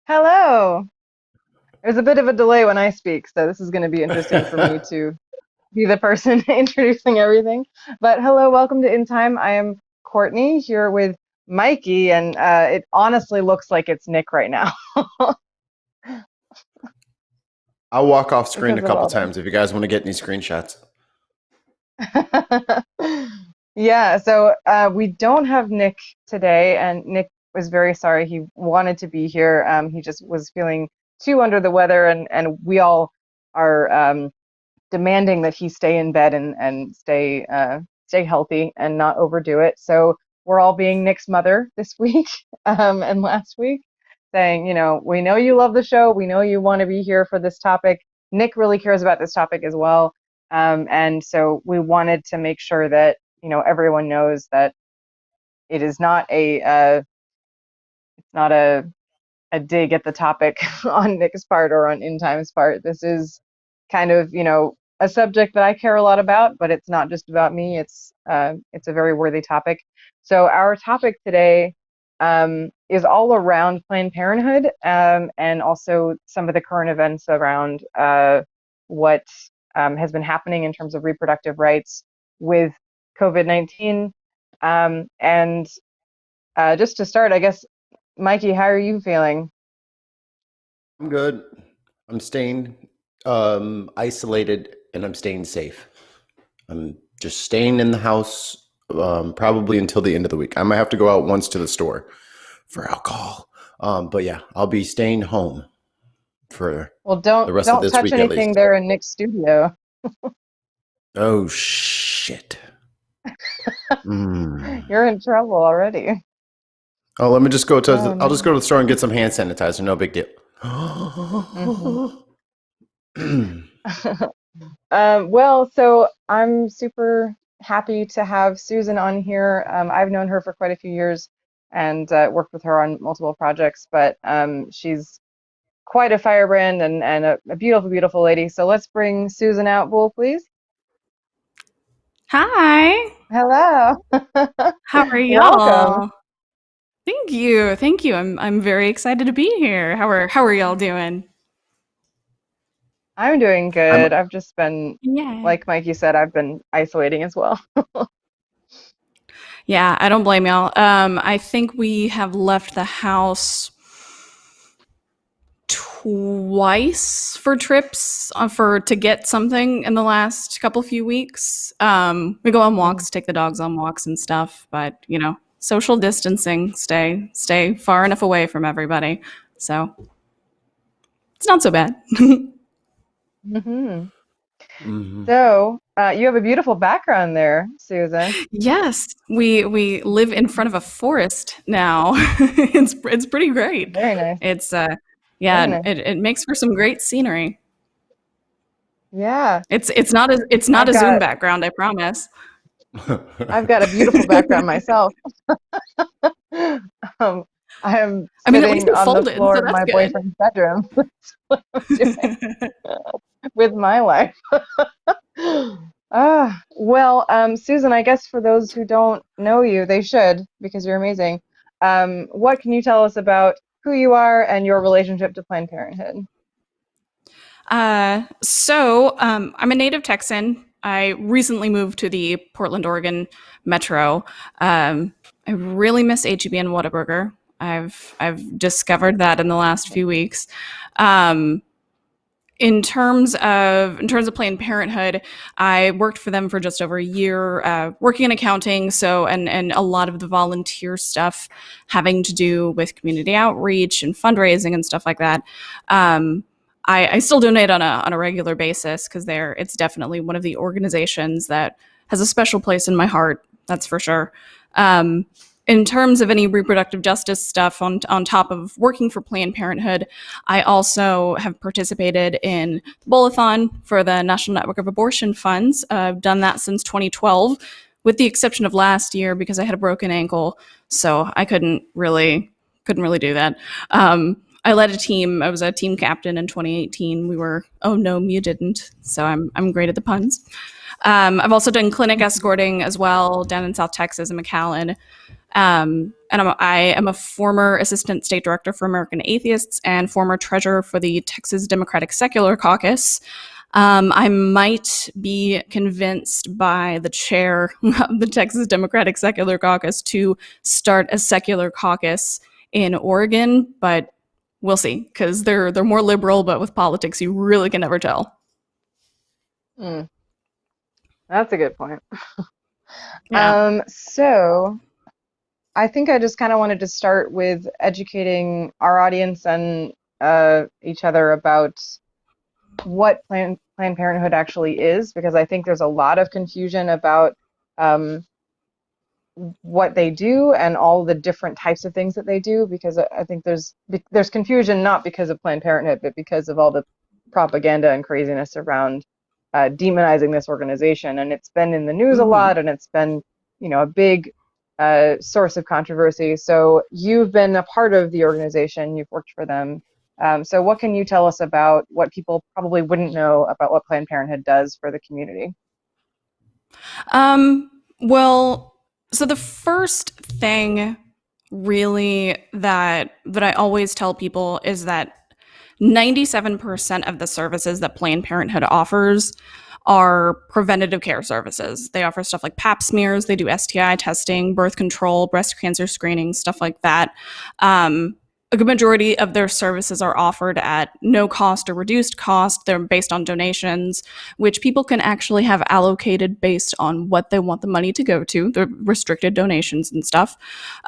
Hello. There's a bit of a delay when I speak, so this is going to be interesting for me to be the person introducing everything. But hello, welcome to In Time. I am Courtney here with Mikey, and it honestly looks like it's Nick right now I'll walk off screen because a of couple all times if you guys want to get any screenshots. the. Yeah, so we don't have Nick today, and Nick was very sorry. He wanted to be here. He just was feeling too under the weather, and we all are demanding that he stay in bed and stay healthy and not overdo it. So we're all being Nick's mother this week and last week, saying, we know you love the show. We know you want to be here for this topic. Nick really cares about this topic as well. And so we wanted to make sure that, everyone knows that it is not it's not a dig at the topic on Nick's part or on In Time's part. This is kind of, a subject that I care a lot about, but it's not just about me. It's a very worthy topic. So our topic today is all around Planned Parenthood, and also some of the current events around what has been happening in terms of reproductive rights with COVID-19. And just to start, I guess, Mikey, how are you feeling? I'm good. I'm staying isolated and I'm staying safe. I'm just staying in the house probably until the end of the week. I might have to go out once to the store for alcohol. But yeah, I'll be staying home for Well, the don't rest of don't this touch week at anything least. there in Nick's studio. Oh, shit. Mm. You're in trouble already. Oh, let me just go Oh to. I'll just no. go to the store and get some hand sanitizer. No big deal. Hmm. Well, so I'm super happy to have Susan on here. I've known her for quite a few years and worked with her on multiple projects, but she's quite a firebrand and a beautiful, beautiful lady. So let's bring Susan out, Bull, please. Hi. Hello. How are Welcome. y'all? Thank you. Thank you. I'm very excited to be here. How are y'all doing? I'm doing I'm good. I've just been, Yeah. like Mikey said, I've been isolating as well. Yeah, I don't blame y'all. I think we have left the house twice for trips for to get something in the last couple few weeks. We go on Mhm. walks, take the dogs on walks and stuff, but social distancing, stay far enough away from everybody. So it's not so bad. Mhm. mhm. So, you have a beautiful background there, Susan. Yes, we live in front of a forest now. It's pretty great. Very nice. It's Very yeah, nice. it makes for some great scenery. Yeah. It's not I've a Zoom got background, I promise. I've got a beautiful background myself. Um, I am I mean, at least sitting it's on the folded, floor so of that's my good. boyfriend's bedroom. That's what I'm doing with my life. Well, Susan, I guess for those who don't know you, they should because you're amazing. What can you tell us about who you are and your relationship to Planned Parenthood? I'm a native Texan. I recently moved to the Portland, Oregon metro. I really miss HEB and Whataburger. I've discovered that in the last few weeks. Um, in terms of Planned Parenthood, I worked for them for just over a year, working in accounting. So and a lot of the volunteer stuff having to do with community outreach and fundraising and stuff like that. Um, I still donate on a regular basis because it's definitely one of the organizations that has a special place in my heart. That's for sure. Um, in terms of any reproductive justice stuff on top of working for Planned Parenthood, I also have participated in the Bowl-a-thon for the National Network of Abortion Funds. I've done that since 2012, with the exception of last year because I had a broken ankle, so I couldn't really do that. I led a team. I was a team captain in 2018. We were oh no, you didn't. So I'm great at the puns. I've also done clinic escorting as well down in South Texas in McAllen. I am a former assistant state director for American Atheists and former treasurer for the Texas Democratic Secular Caucus. I might be convinced by the chair of the Texas Democratic Secular Caucus to start a secular caucus in Oregon, but we'll see, because they're more liberal, but with politics, you really can never tell. Mm, that's a good point. Yeah. So I think I just kind of wanted to start with educating our audience and each other about what Planned Parenthood actually is, because I think there's a lot of confusion about um, what they do and all the different types of things that they do, because I think there's confusion not because of Planned Parenthood, but because of all the propaganda and craziness around demonizing this organization. And it's been in the news a Mm-hmm. lot, and it's been, a big source of controversy. So you've been a part of the organization, you've worked for them. So what can you tell us about what people probably wouldn't know about what Planned Parenthood does for the community? Well, so the first thing really that I always tell people is that 97% of the services that Planned Parenthood offers are preventative care services. They offer stuff like pap smears, they do STI testing, birth control, breast cancer screening, stuff like that. A good majority of their services are offered at no cost or reduced cost. They're based on donations, which people can actually have allocated based on what they want the money to go to, the restricted donations and stuff.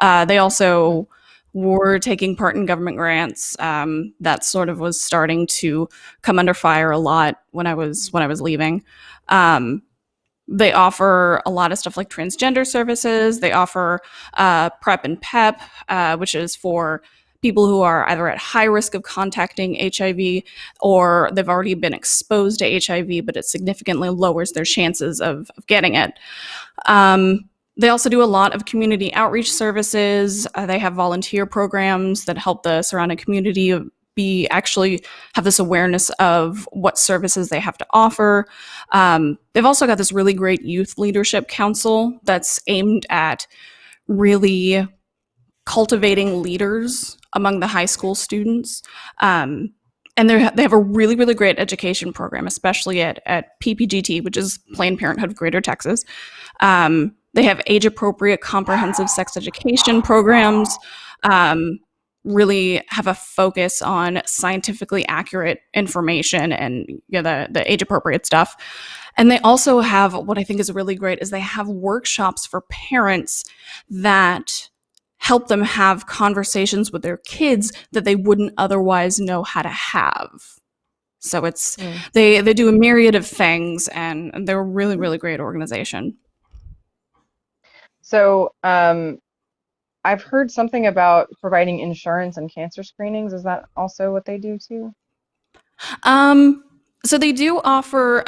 They also were taking part in government grants. That sort of was starting to come under fire a lot when I was leaving. They offer a lot of stuff like transgender services. They offer PrEP and PEP, which is for people who are either at high risk of contacting HIV or they've already been exposed to HIV, but it significantly lowers their chances of getting it. They also do a lot of community outreach services. They have volunteer programs that help the surrounding community actually have this awareness of what services they have to offer. They've also got this really great youth leadership council that's aimed at really cultivating leaders among the high school students. And they have a really, really great education program, especially at PPGT, which is Planned Parenthood of Greater Texas. They have age-appropriate comprehensive sex education programs, really have a focus on scientifically accurate information and the age-appropriate stuff. And they also have, what I think is really great, is they have workshops for parents that help them have conversations with their kids that they wouldn't otherwise know how to have. So they do a myriad of things, and they're a really, really great organization. So I've heard something about providing insurance and cancer screenings. Is that also what they do too? So they do offer.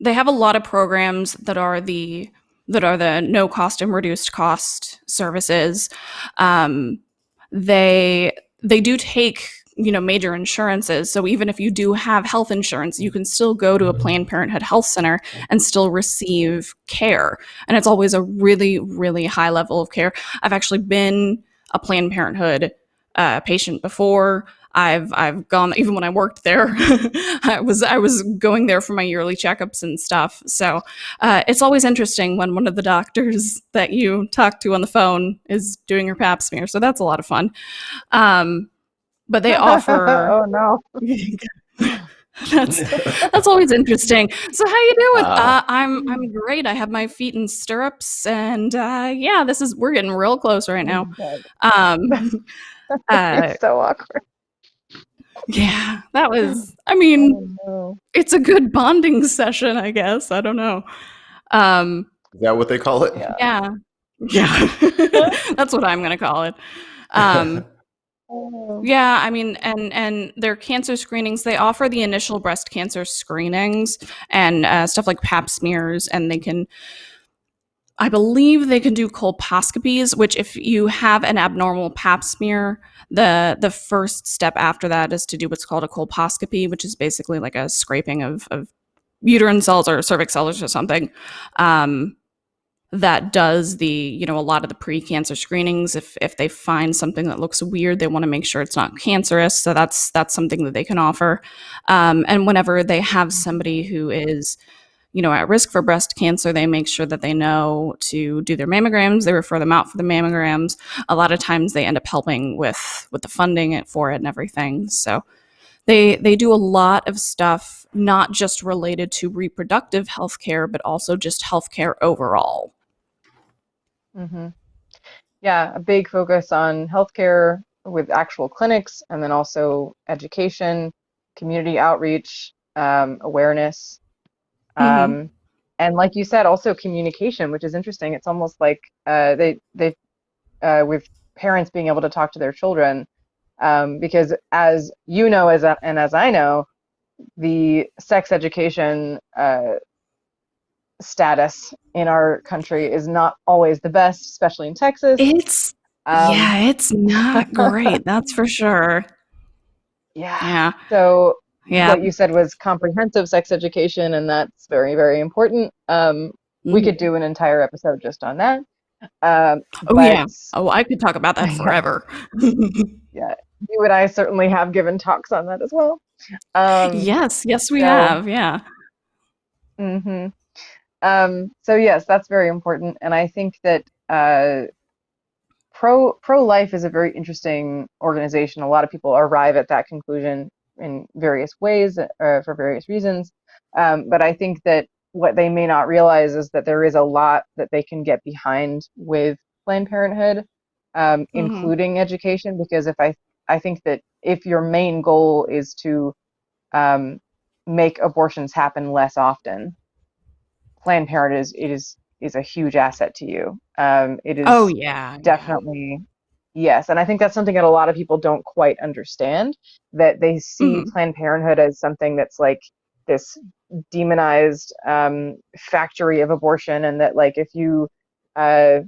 They have a lot of programs that are the no cost and reduced cost services. They do take major insurances. So even if you do have health insurance, you can still go to a Planned Parenthood health center and still receive care. And it's always a really, really high level of care. I've actually been a Planned Parenthood patient before. I've gone, even when I worked there. I was going there for my yearly checkups and stuff. So it's always interesting when one of the doctors that you talk to on the phone is doing your pap smear. So that's a lot of fun. But they offer. Oh no. That's always interesting. So how you doing? I'm great. I have my feet in stirrups, and yeah, we're getting real close right now. It's so awkward. Yeah, that was. I mean, Oh, no. it's a good bonding session, I guess. I don't know. Is that what they call it? Yeah. That's what I'm gonna call it. Oh. Yeah, I mean, and their cancer screenings, they offer the initial breast cancer screenings and stuff like pap smears, and I believe they can do colposcopies, which if you have an abnormal pap smear, the first step after that is to do what's called a colposcopy, which is basically like a scraping of uterine cells or cervix cells or something. that does a lot of the pre-cancer screenings. If they find something that looks weird, they want to make sure it's not cancerous. So that's something that they can offer. And whenever they have somebody who is at risk for breast cancer, they make sure that they know to do their mammograms. They refer them out for the mammograms. A lot of times they end up helping with the funding for it and everything. So they do a lot of stuff, not just related to reproductive health care, but also just healthcare overall. Hmm. Yeah, a big focus on healthcare with actual clinics, and then also education, community outreach, awareness, Mm-hmm. um, and like you said, also communication, which is interesting. It's almost like they with parents being able to talk to their children, because as you know, and as I know, the sex education status in our country is not always the best, especially in Texas. Um, It's not great. That's for sure. yeah. Yeah. So Yeah. what you said was comprehensive sex education, and that's very, very important. We Mhm. could do an entire episode just on that. Um, Oh, but yeah. Oh, I could talk about that yeah, forever. yeah, you and I certainly have given talks on that as well. Um, Yes, we so, have. Yeah. hmm so yes, that's very important, and I think that pro-life is a very interesting organization. A lot of people arrive at that conclusion in various ways, for various reasons. But I think that what they may not realize is that there is a lot that they can get behind with Planned Parenthood, Hmm. including education. Because I think that if your main goal is to um, make abortions happen less often, Planned Parenthood is a huge asset to you. It Oh, is yeah. Yeah. definitely, yes, and I think that's something that a lot of people don't quite understand, that they see Hmm. Planned Parenthood as something that's like this demonized factory of abortion, and that like uh,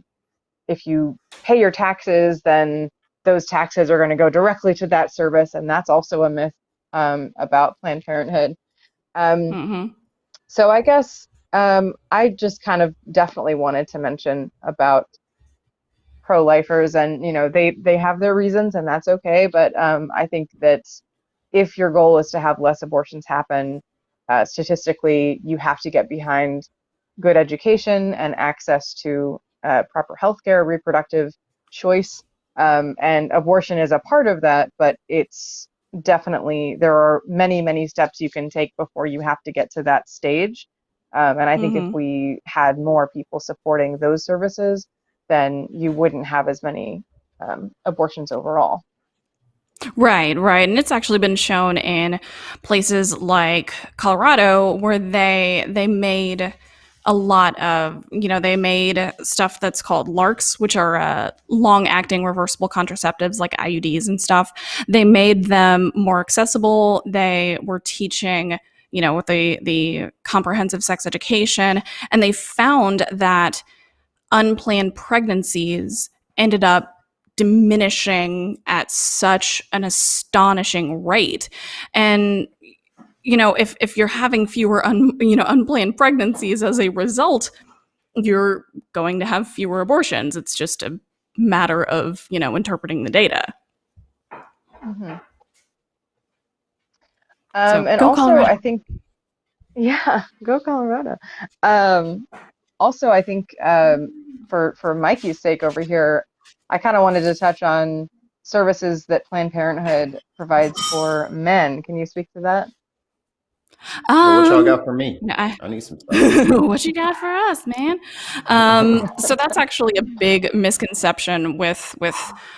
if you pay your taxes, then those taxes are going to go directly to that service, and that's also a myth about Planned Parenthood. Um, Hmm. so I guess I just kind of definitely wanted to mention about pro-lifers, and they have their reasons, and that's okay. But I think that if your goal is to have less abortions happen, statistically, you have to get behind good education and access to proper healthcare, reproductive choice, and abortion is a part of that. But it's definitely there are many, many steps you can take before you have to get to that stage. And I think if Hmm. we had more people supporting those services, then you wouldn't have as many abortions overall. Right. And it's actually been shown in places like Colorado where they made a lot of, they made stuff that's called LARCs, which are long acting reversible contraceptives like IUDs and stuff. They made them more accessible. They were teaching, with the comprehensive sex education, and they found that unplanned pregnancies ended up diminishing at such an astonishing rate. And if you're having fewer unplanned pregnancies as a result, you're going to have fewer abortions. It's just a matter of interpreting the data. Hmm. So And go also, I Colorado. think, yeah, go Colorado. Um, Also, I think for Mikey's sake over here, I kind of wanted to touch on services that Planned Parenthood provides for men. Can you speak to that? Yeah, what y'all got um for me? I, I need some stuff. what you got for us, man? So that's actually a big misconception with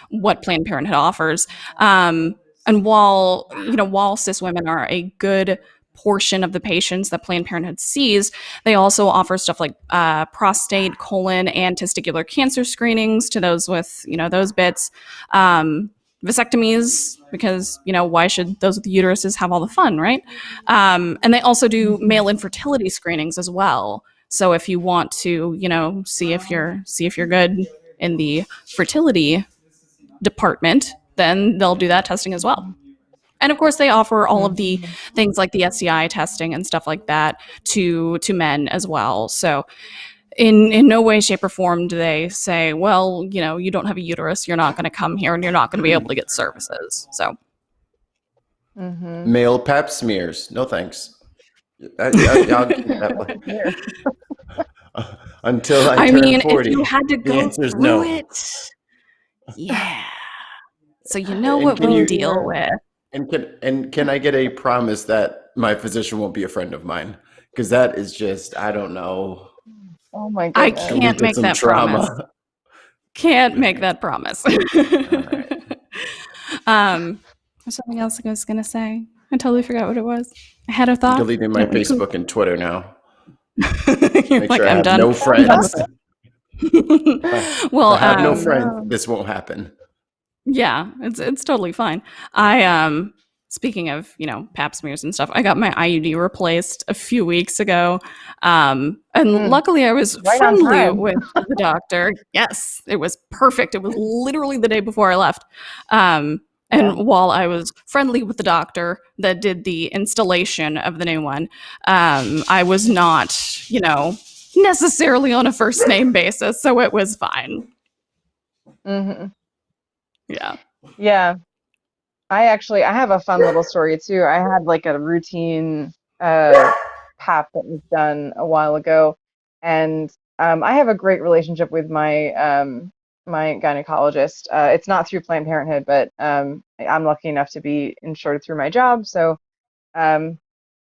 what Planned Parenthood offers. And while cis women are a good portion of the patients that Planned Parenthood sees, they also offer stuff like prostate, colon, and testicular cancer screenings to those with those bits. Vasectomies, because why should those with uteruses have all the fun, right? And they also do male infertility screenings as well. So if you want to, see if you're good in the fertility department, then they'll do that testing as well. And of course, they offer all of the Mhm. things like the SCI testing and stuff like that to men as well. So in no way, shape, or form do they say, well, you don't have a uterus, you're not going to come here, and you're not going to be able to get services. So, Mm-hmm. Male pap smears. No thanks. I'll keep that one. Yeah. Until I I turn mean, if 40. you had to The go answer is through no. it, yeah. So you know And what can we'll you deal with. and can I get a promise that my physician won't be a friend of mine? Because that is just, I don't know. Oh my I goodness. Can lead can't to make some that promise. trauma. Can't All make right. that promise. All right. There's something else I was gonna say. I totally forgot what it was. I had a I'm thought. deleting my And it went poof. Facebook and Twitter now. You're Make like, sure I I'm have done. no I'm done friends. with If Well, I have no Oh friends, no. this won't happen. yeah, it's totally fine. I speaking of, pap smears and stuff, I got my IUD replaced a few weeks ago. And Mm, luckily I was right on friendly time. with the doctor. Yes, it was perfect. It was literally the day before I left. Yeah. And while I was friendly with the doctor that did the installation of the new one, I was not, necessarily on a first name basis, so it was fine. Mm-hmm. Yeah. Yeah. I have a fun little story too. I had like a routine uh PAP that was done a while ago, and I have a great relationship with my gynecologist. It's not through Planned Parenthood, but I'm lucky enough to be insured through my job, so um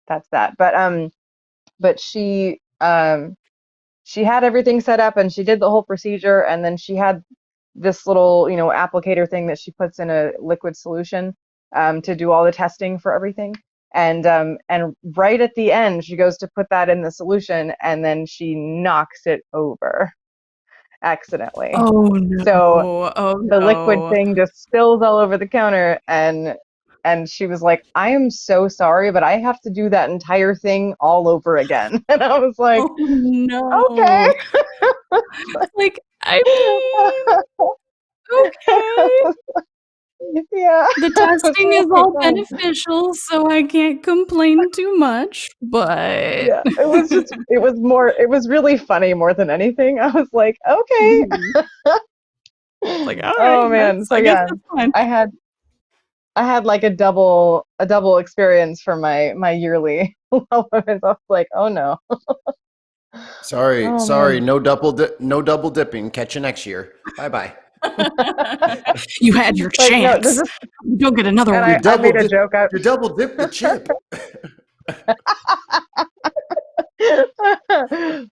that's that. But she had everything set up and she did the whole procedure, and then she had this little, applicator thing that she puts in a liquid solution to do all the testing for everything. And right at the end, she goes to put that in the solution, and then she knocks it over accidentally. Oh So no. Oh the liquid no. thing just spills all over the counter, and she was like, "I am so sorry, but I have to do that entire thing all over again." And I was like, Oh no. "Okay." Like, I mean, okay. Yeah. The It was testing is really all fun. beneficial, so I can't complain too much, but Yeah, it was really funny more than anything. I was like, okay. Mhm. Like, all right, Oh man. So I guess yeah, that's fine. I had I had like a double experience for my yearly supplements. I was like, oh no. Sorry, Oh sorry. man. No double dipping. Catch you next year. Bye bye. You had your Like no, this chance. is You don't get another and You one. I double made a dip. joke out. You double dip the chip.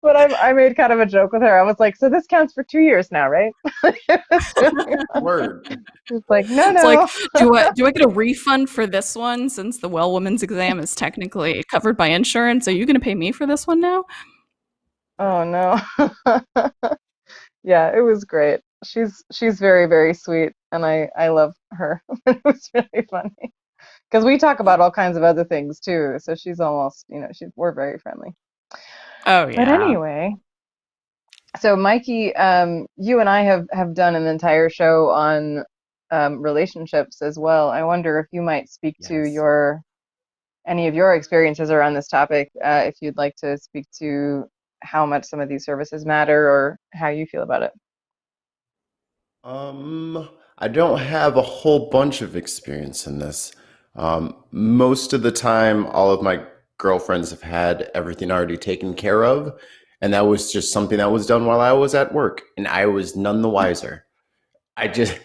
But I made kind of a joke with her. I was like, so this counts for 2 years now, right? It was really funny. Word. She's like, no, It's like, no. do I get a refund for this one since the well woman's exam is technically covered by insurance? Are you going to pay me for this one now? Oh no. Yeah, it was great. She's very, very sweet, and I love her. It was really funny because we talk about all kinds of other things too. So she's almost, we're very friendly. Oh But yeah. anyway, so Mikey, you and I have done an entire show on relationships as well. I wonder if you might speak to Yes. any of your experiences around this topic, if you'd like to speak to how much some of these services matter or how you feel about it. I don't have a whole bunch of experience in this. Most of the time, all of my girlfriends have had everything already taken care of, and that was just something that was done while I was at work, and I was none the wiser. I just,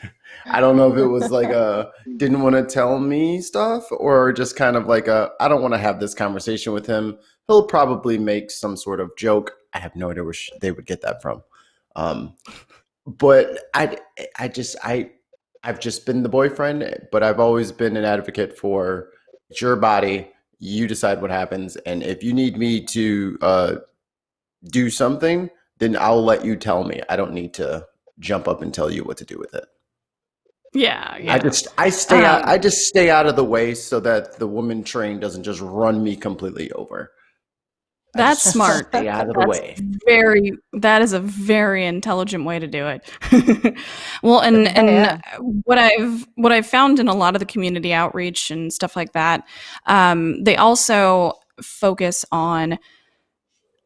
I don't know if it was like a didn't want to tell me stuff or just kind of like I don't want to have this conversation with him. He'll probably make some sort of joke. I have no idea where they would get that from. Um, but I've just been the boyfriend, but I've always been an advocate for it's your body. You decide what happens, and if you need me to do something, then I'll let you tell me. I don't need to jump up and tell you what to do with it. Yeah, I yeah. just I stay out. Um, I just stay out of the way so that the woman train doesn't just run me completely over. I that's just smart. stay out of the That's way. that is a very intelligent way to do it. Well, Yeah, and yeah. what I've found in a lot of the community outreach and stuff like that, they also focus on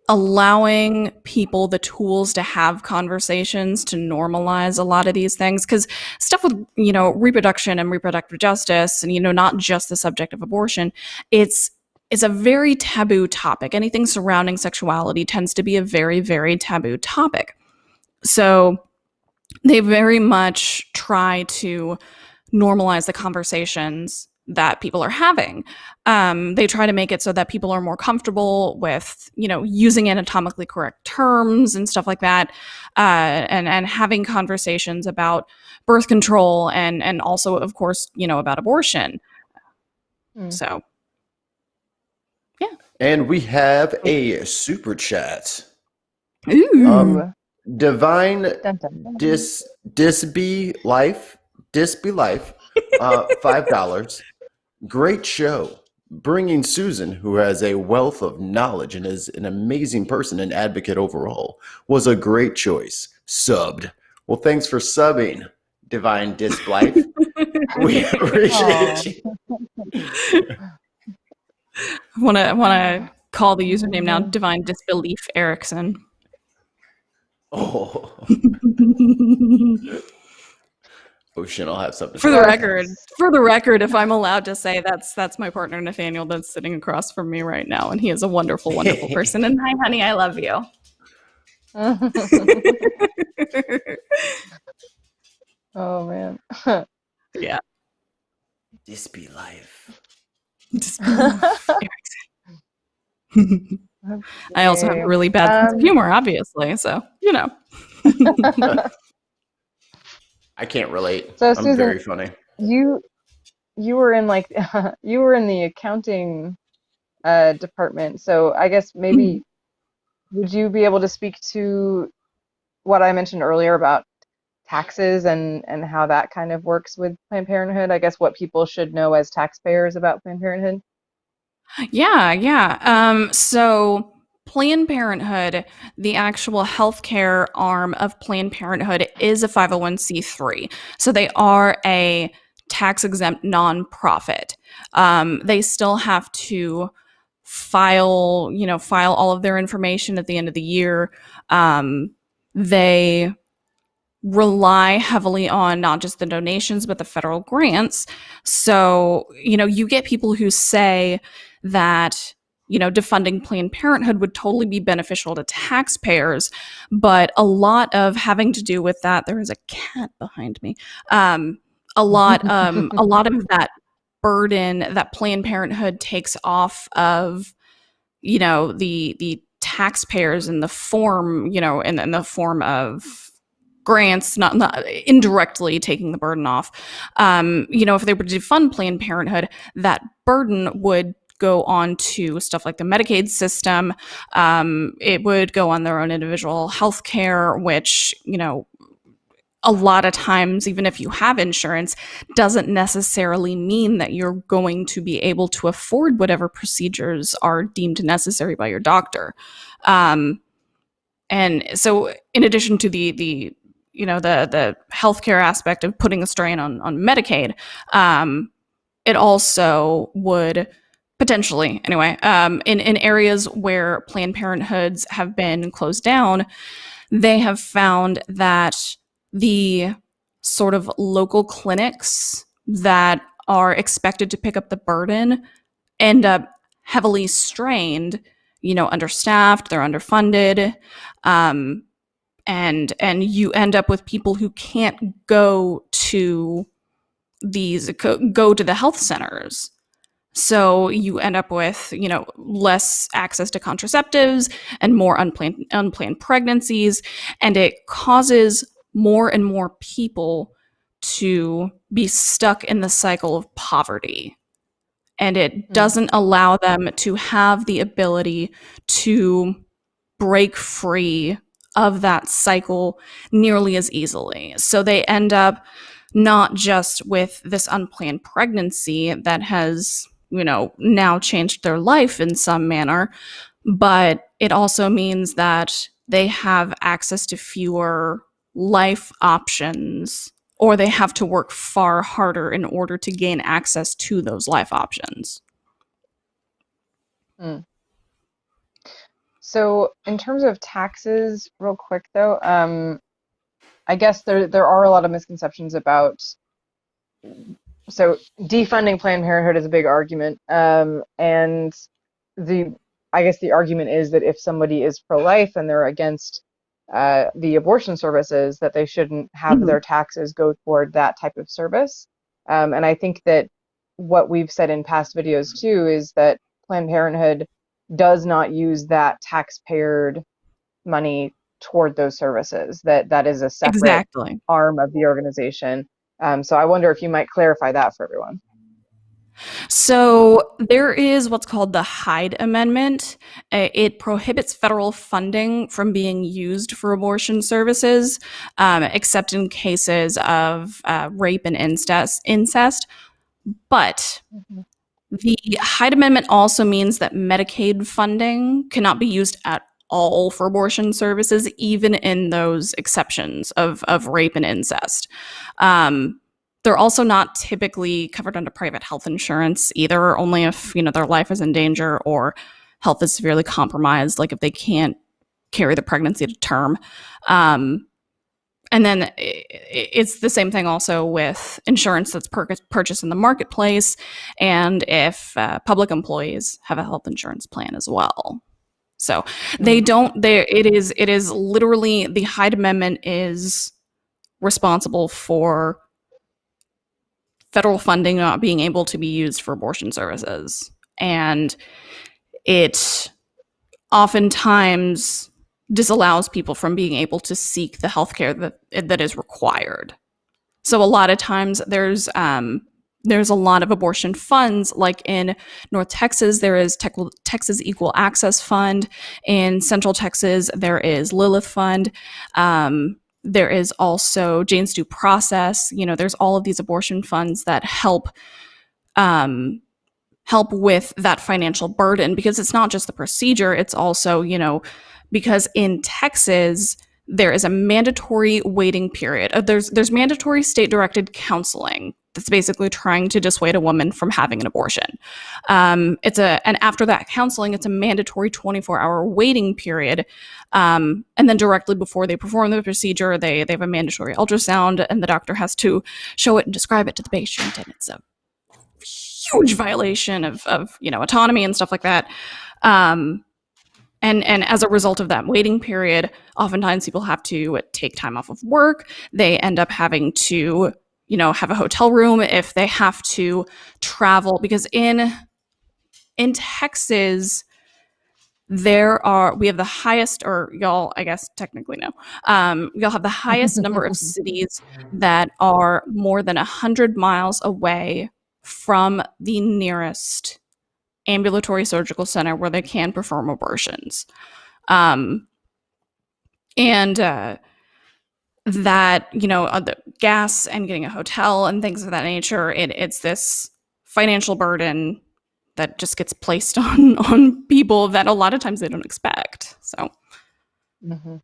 allowing people the tools to have conversations to normalize a lot of these things, because stuff with reproduction and reproductive justice, and not just the subject of abortion, it's a very taboo topic. Anything surrounding sexuality tends to be a very, very taboo topic. So they very much try to normalize the conversations that people are having. They try to make it so that people are more comfortable with, using anatomically correct terms and stuff like that, and having conversations about birth control and also, of course, about abortion. So, yeah. And we have a super chat. Ooh. Divine Dun, dun, dun. Disby Life, $5. Great show. Bringing Susan, who has a wealth of knowledge and is an amazing person and advocate overall, was a great choice. Subbed. Well, thanks for subbing, Divine Disc Life. We appreciate you. I want to call the username now Divine Disbelief Erickson. Oh. Ocean, I'll have something. For the record, if I'm allowed to say, that's my partner Nathaniel that's sitting across from me right now, and he is a wonderful, wonderful person. And hi, honey, I love you. Oh man. Yeah. Disby Life. I also have a really bad sense of humor, obviously. So I can't relate. So, I'm Susan, very funny. You were in you were in the accounting department. So I guess maybe would you be able to speak to what I mentioned earlier about taxes and how that kind of works with Planned Parenthood? I guess what people should know as taxpayers about Planned Parenthood. Yeah. So Planned Parenthood, the actual healthcare arm of Planned Parenthood, is a 501c3. So they are a tax-exempt nonprofit. They still have to file all of their information at the end of the year. They rely heavily on not just the donations, but the federal grants. So, you get people who say that, defunding Planned Parenthood would totally be beneficial to taxpayers, but a lot of having to do with that, there is a cat behind me. A lot of that burden that Planned Parenthood takes off of, the taxpayers in the form, in the form of grants, not indirectly taking the burden off. If they were to defund Planned Parenthood, that burden would go on to stuff like the Medicaid system. It would go on their own individual health care, which, a lot of times, even if you have insurance, doesn't necessarily mean that you're going to be able to afford whatever procedures are deemed necessary by your doctor. And so in addition to the healthcare aspect of putting a strain on Medicaid, it also would potentially, anyway, in areas where Planned Parenthoods have been closed down, they have found that the sort of local clinics that are expected to pick up the burden end up heavily strained, understaffed, they're underfunded, and you end up with people who can't go to the health centers. So you end up with, less access to contraceptives and more unplanned pregnancies, and it causes more and more people to be stuck in the cycle of poverty. And it doesn't allow them to have the ability to break free of that cycle nearly as easily. So they end up not just with this unplanned pregnancy that has, now changed their life in some manner, but it also means that they have access to fewer life options, or they have to work far harder in order to gain access to those life options. So in terms of taxes, real quick though, I guess there are a lot of misconceptions about, so defunding Planned Parenthood is a big argument, and the I guess the argument is that if somebody is pro-life and they're against the abortion services, that they shouldn't have Mhm. their taxes go toward that type of service. And I think that what we've said in past videos too is that Planned Parenthood does not use that taxpayer money toward those services. That is a separate Exactly. arm of the organization. So I wonder if you might clarify that for everyone. So there is what's called the Hyde Amendment. It prohibits federal funding from being used for abortion services, except in cases of rape and incest. But Mhm. the Hyde Amendment also means that Medicaid funding cannot be used at all for abortion services, even in those exceptions of rape and incest. Um, they're also not typically covered under private health insurance either, only if their life is in danger or health is severely compromised, like if they can't carry the pregnancy to term. Um, and then it's the same thing also with insurance that's purchased in the marketplace, and if public employees have a health insurance plan as well. So they Mm. don't. It is literally the Hyde Amendment is responsible for federal funding not being able to be used for abortion services, and it oftentimes disallows people from being able to seek the healthcare that is required. So a lot of times there's a lot of abortion funds, like in North Texas there is Texas Equal Access Fund. In Central Texas there is Lilith Fund. There is also Jane's Due Process. There's all of these abortion funds that help with that financial burden, because it's not just the procedure, it's also, because in Texas there is a mandatory waiting period. There's mandatory state directed counseling that's basically trying to dissuade a woman from having an abortion. And after that counseling, it's a mandatory 24-hour waiting period. And then directly before they perform the procedure, they have a mandatory ultrasound, and the doctor has to show it and describe it to the patient, and it's a huge violation of autonomy and stuff like that. And as a result of that waiting period, oftentimes people have to take time off of work. They end up having to have a hotel room if they have to travel, because in Texas we have the highest, or y'all I guess technically no, y'all have the highest number of cities that are more than 100 miles away from the nearest ambulatory surgical center where they can perform abortions. And that, the gas and getting a hotel and things of that nature, it's this financial burden that just gets placed on people that a lot of times they don't expect. So Mhm.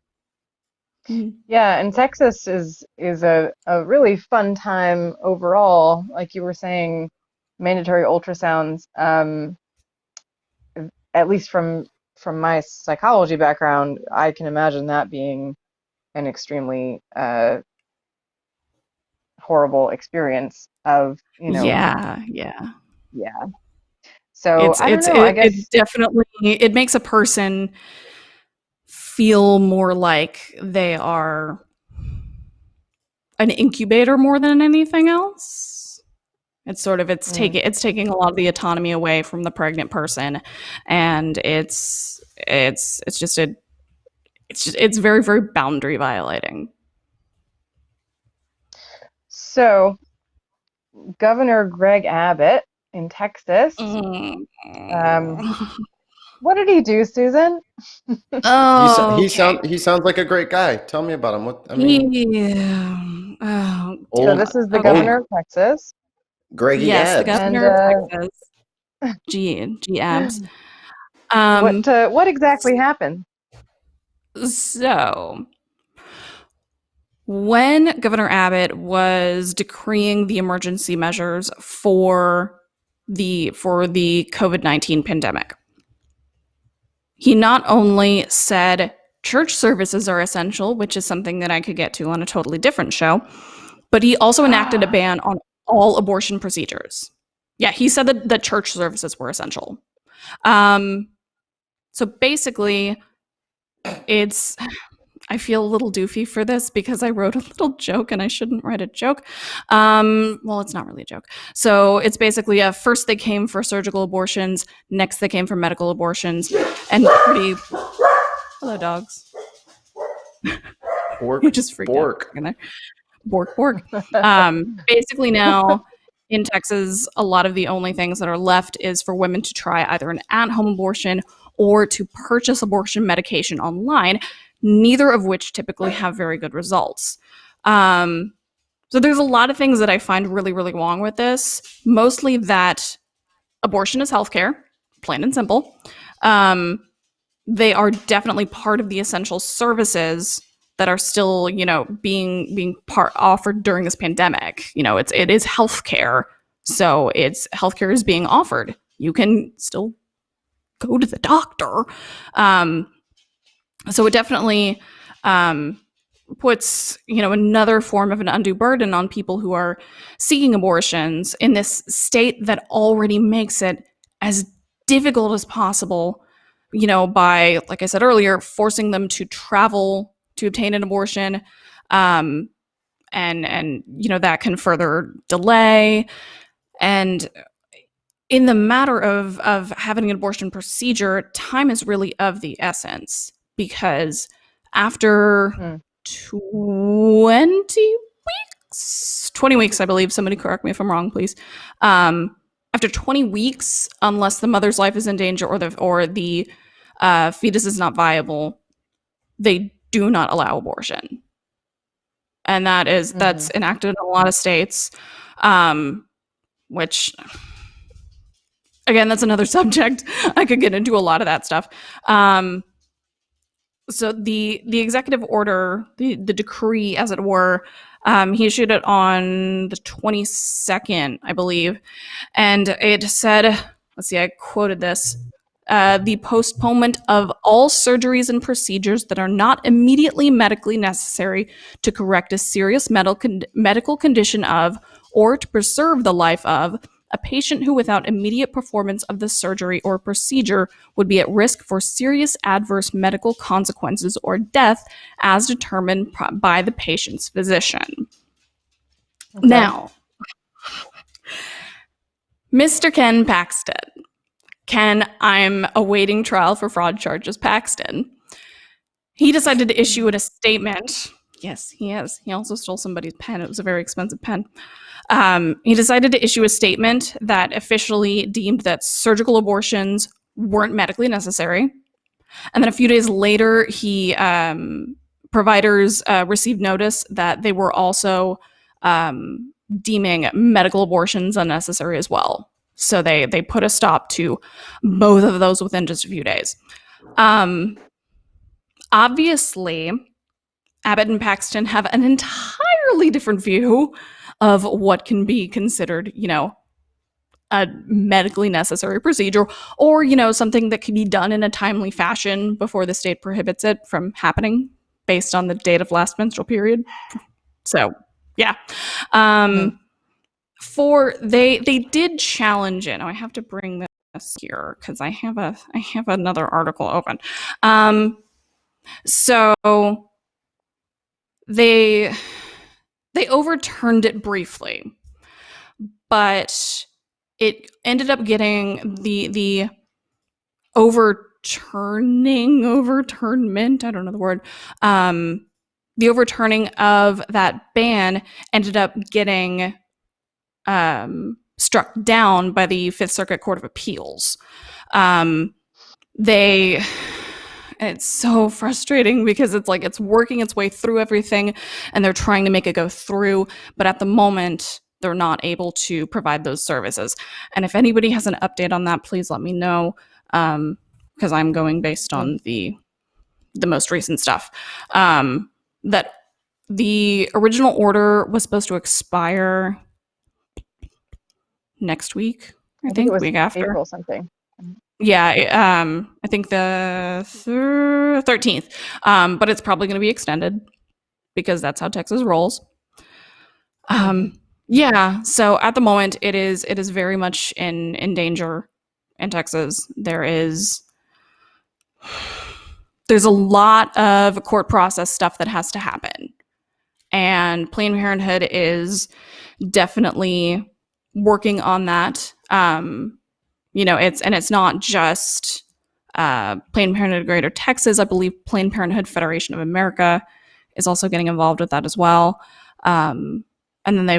Mhm. Yeah, and Texas is a really fun time overall. Like you were saying, mandatory ultrasounds. At least from my psychology background, I can imagine that being an extremely horrible experience of, Yeah. yeah. So It's I don't it's know. I it, guess. it definitely it makes a person feel more like they are an incubator more than anything else. Mm. It's taking a lot of the autonomy away from the pregnant person, and it's very, very boundary violating. So Governor Greg Abbott in Texas, Mm. um, what did he do, Susan? Okay. He sounds like a great guy. Tell me about him. What I He, mean, oh So dear. old this is the Okay. governor old of Texas, Greggy Yes, the abs. and governor of Texas, G Abs. what exactly happened? So when Governor Abbott was decreeing the emergency measures for the COVID-19 pandemic, He not only said church services are essential, which is something that I could get to on a totally different show, but he also enacted a ban on all abortion procedures. Yeah, he said that church services were essential. So basically, I feel a little doofy for this because I wrote a little joke and I shouldn't write a joke. Well, it's not really a joke. So it's basically first they came for surgical abortions, next they came for medical abortions, and pretty. Hello, dogs. Bork, You just freaked bork. out. In there. Bork, bork. Basically now in Texas, a lot of the only things that are left is for women to try either an at-home abortion or to purchase abortion medication online, neither of which typically have very good results. So there's a lot of things that I find really, really wrong with this. Mostly that abortion is healthcare, plain and simple. They are definitely part of the essential services that are still, being offered during this pandemic. It is healthcare, so it's healthcare is being offered. You can still go to the doctor. So it definitely puts, another form of an undue burden on people who are seeking abortions in this state that already makes it as difficult as possible, by, like I said earlier, forcing them to travel to obtain an abortion. And that can further delay. And in the matter of having an abortion procedure, time is really of the essence, because after 20 weeks, I believe, somebody correct me if I'm wrong, please. After 20 weeks, unless the mother's life is in danger or the fetus is not viable, they do not allow abortion. And that's enacted in a lot of states, which, again, that's another subject. I could get into a lot of that stuff. So the executive order, the decree, as it were, he issued it on the 22nd, I believe. And it said, let's see, I quoted this. The postponement of all surgeries and procedures that are not immediately medically necessary to correct a serious medical condition of, or to preserve the life of, a patient who, without immediate performance of the surgery or procedure, would be at risk for serious adverse medical consequences or death as determined by the patient's physician. Okay. Now, Mr. Ken Paxton. Ken, I'm awaiting trial for fraud charges, Paxton. He decided to issue a statement. Yes, he has. He also stole somebody's pen. It was a very expensive pen. He decided to issue a statement that officially deemed that surgical abortions weren't medically necessary. And then a few days later, providers received notice that they were also deeming medical abortions unnecessary as well. So they put a stop to both of those within just a few days. Obviously, Abbott and Paxton have an entirely different view of what can be considered, a medically necessary procedure, or, something that can be done in a timely fashion before the state prohibits it from happening based on the date of last menstrual period. So, yeah. They did challenge it. Oh, I have to bring this here because I have another article open. So they overturned it briefly, but it ended up getting the overturnment, I don't know the word, the overturning of that ban ended up getting struck down by the Fifth Circuit Court of Appeals. It's so frustrating because it's working its way through everything and they're trying to make it go through, but at the moment they're not able to provide those services. And if anybody has an update on that, please let me know, because I'm going based on the most recent stuff. That the original order was supposed to expire next week, I think it was week after. April something. I think the 13th. But it's probably going to be extended because that's how Texas rolls. Mhm. Yeah, so at the moment it is very much in danger in Texas. There's a lot of court process stuff that has to happen. And Planned Parenthood is definitely working on that. It's not just Planned Parenthood Greater Texas. I believe Planned Parenthood Federation of America is also getting involved with that as well. And then they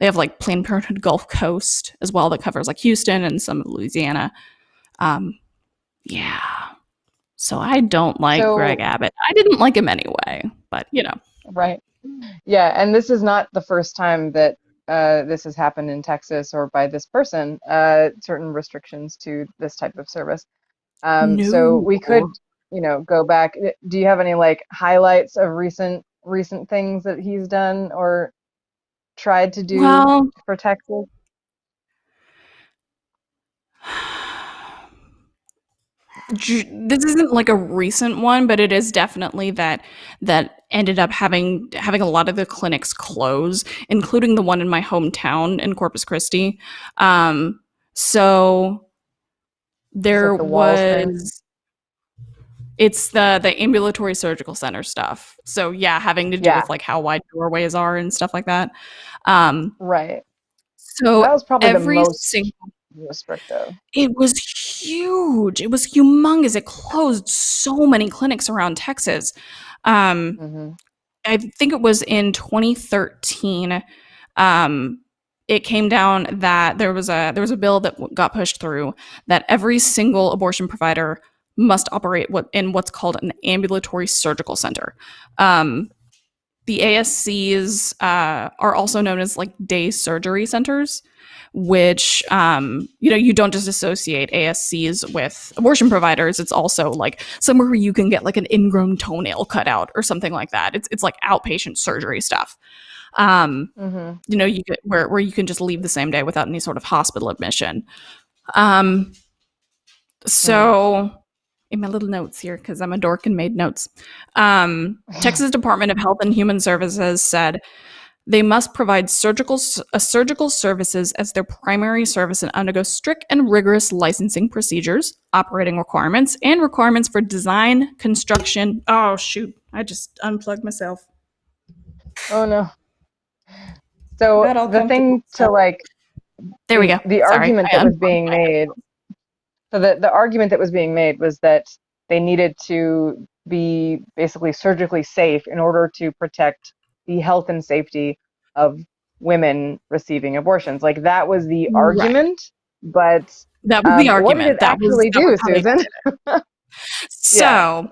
have like Planned Parenthood Gulf Coast as well that covers like Houston and some of Louisiana. Um, yeah. So I don't like Greg So, Abbott. I didn't like him anyway, but right. Yeah, and this is not the first time that this has happened in Texas or by this person, certain restrictions to this type of service. So no. we could, go back. Do you have any like highlights of recent things that he's done or tried to do Well, for Texas? this isn't like a recent one, but it is definitely that ended up having a lot of the clinics close, including the one in my hometown in Corpus Christi. Um, so It's there like the walls thing. was it's the ambulatory surgical center stuff. So yeah, having to do Yeah, with like how wide doorways are and stuff like that. Um, right. so That was probably the every most single restrictive. It was huge. It was humongous. It closed so many clinics around Texas. Um, Hmm. I think it was in 2013. Um, it came down that there was a bill that got pushed through that every single abortion provider must operate in what's called an ambulatory surgical center. Um, the ASCs are also known as like day surgery centers, which you don't just associate ASCs with abortion providers. It's also like somewhere where you can get like an ingrown toenail cut out or something like that. It's like outpatient surgery stuff. Um, Hmm. you get where you can just leave the same day without any sort of hospital admission. Um, Mm. so in my little notes here, because I'm a dork and made notes. Texas Department of Health and Human Services said they must provide surgical services as their primary service and undergo strict and rigorous licensing procedures, operating requirements, and requirements for design, construction. Oh shoot! I just unplugged myself. Oh no. So Got all the comfortable. thing to like There we go. the Sorry, argument I that was unplugged being my made, so the argument that was being made was that they needed to be basically surgically safe in order to protect the health and safety of women receiving abortions. Like that was the headphones. Right. argument, but That was the what did it argument. actually That was do, how they Susan? did it. Yeah. So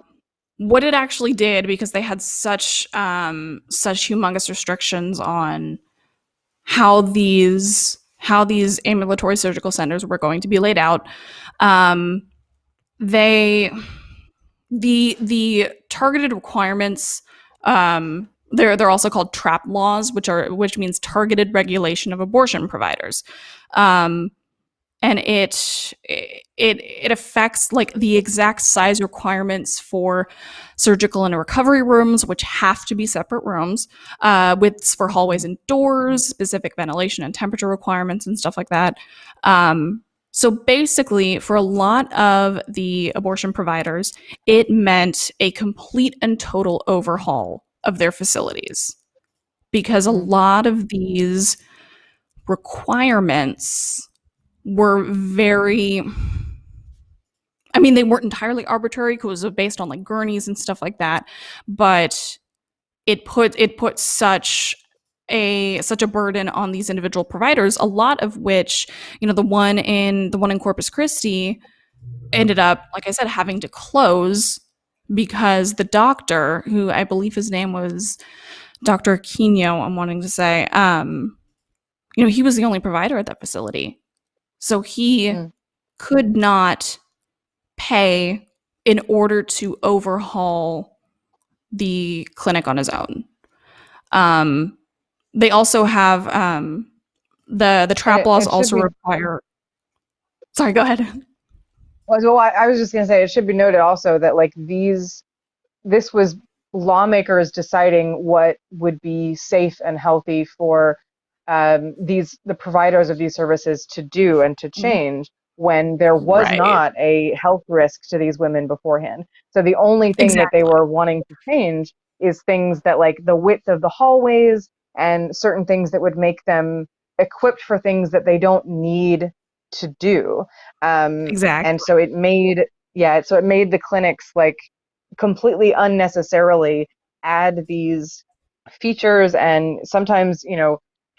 what it actually did, because they had such humongous restrictions on how these ambulatory surgical centers were going to be laid out, um, they the targeted requirements, they're also called trap laws, which means targeted regulation of abortion providers. Um, and it affects like the exact size requirements for surgical and recovery rooms, which have to be separate rooms, widths for hallways and doors, specific ventilation and temperature requirements and stuff like that. So basically, for a lot of the abortion providers, it meant a complete and total overhaul of their facilities because a Mm. lot of these requirements were very, I mean, they weren't entirely arbitrary because it was based on like gurneys and stuff like that, but it put such a burden on these individual providers, a lot of which, the one in Corpus Christi ended up, like I said, having to close because the doctor, who I believe his name was Dr. Aquino, I'm wanting to say, he was the only provider at that facility. So he Mm. could not pay in order to overhaul the clinic on his own. Um, they also have the And trap it, laws it should also be require. Sorry, go ahead. Well, I was just going to say, it should be noted also that like this was lawmakers deciding what would be safe and healthy for the providers of these services to do and to Mhm. change when there was Right. not a health risk to these women beforehand. So the only thing that they Exactly. were wanting to change is things that like the width of the hallways and certain things that would make them equipped for things that they don't need to do. And so Exactly. it made, yeah, so it made the clinics like completely unnecessarily add these features and sometimes,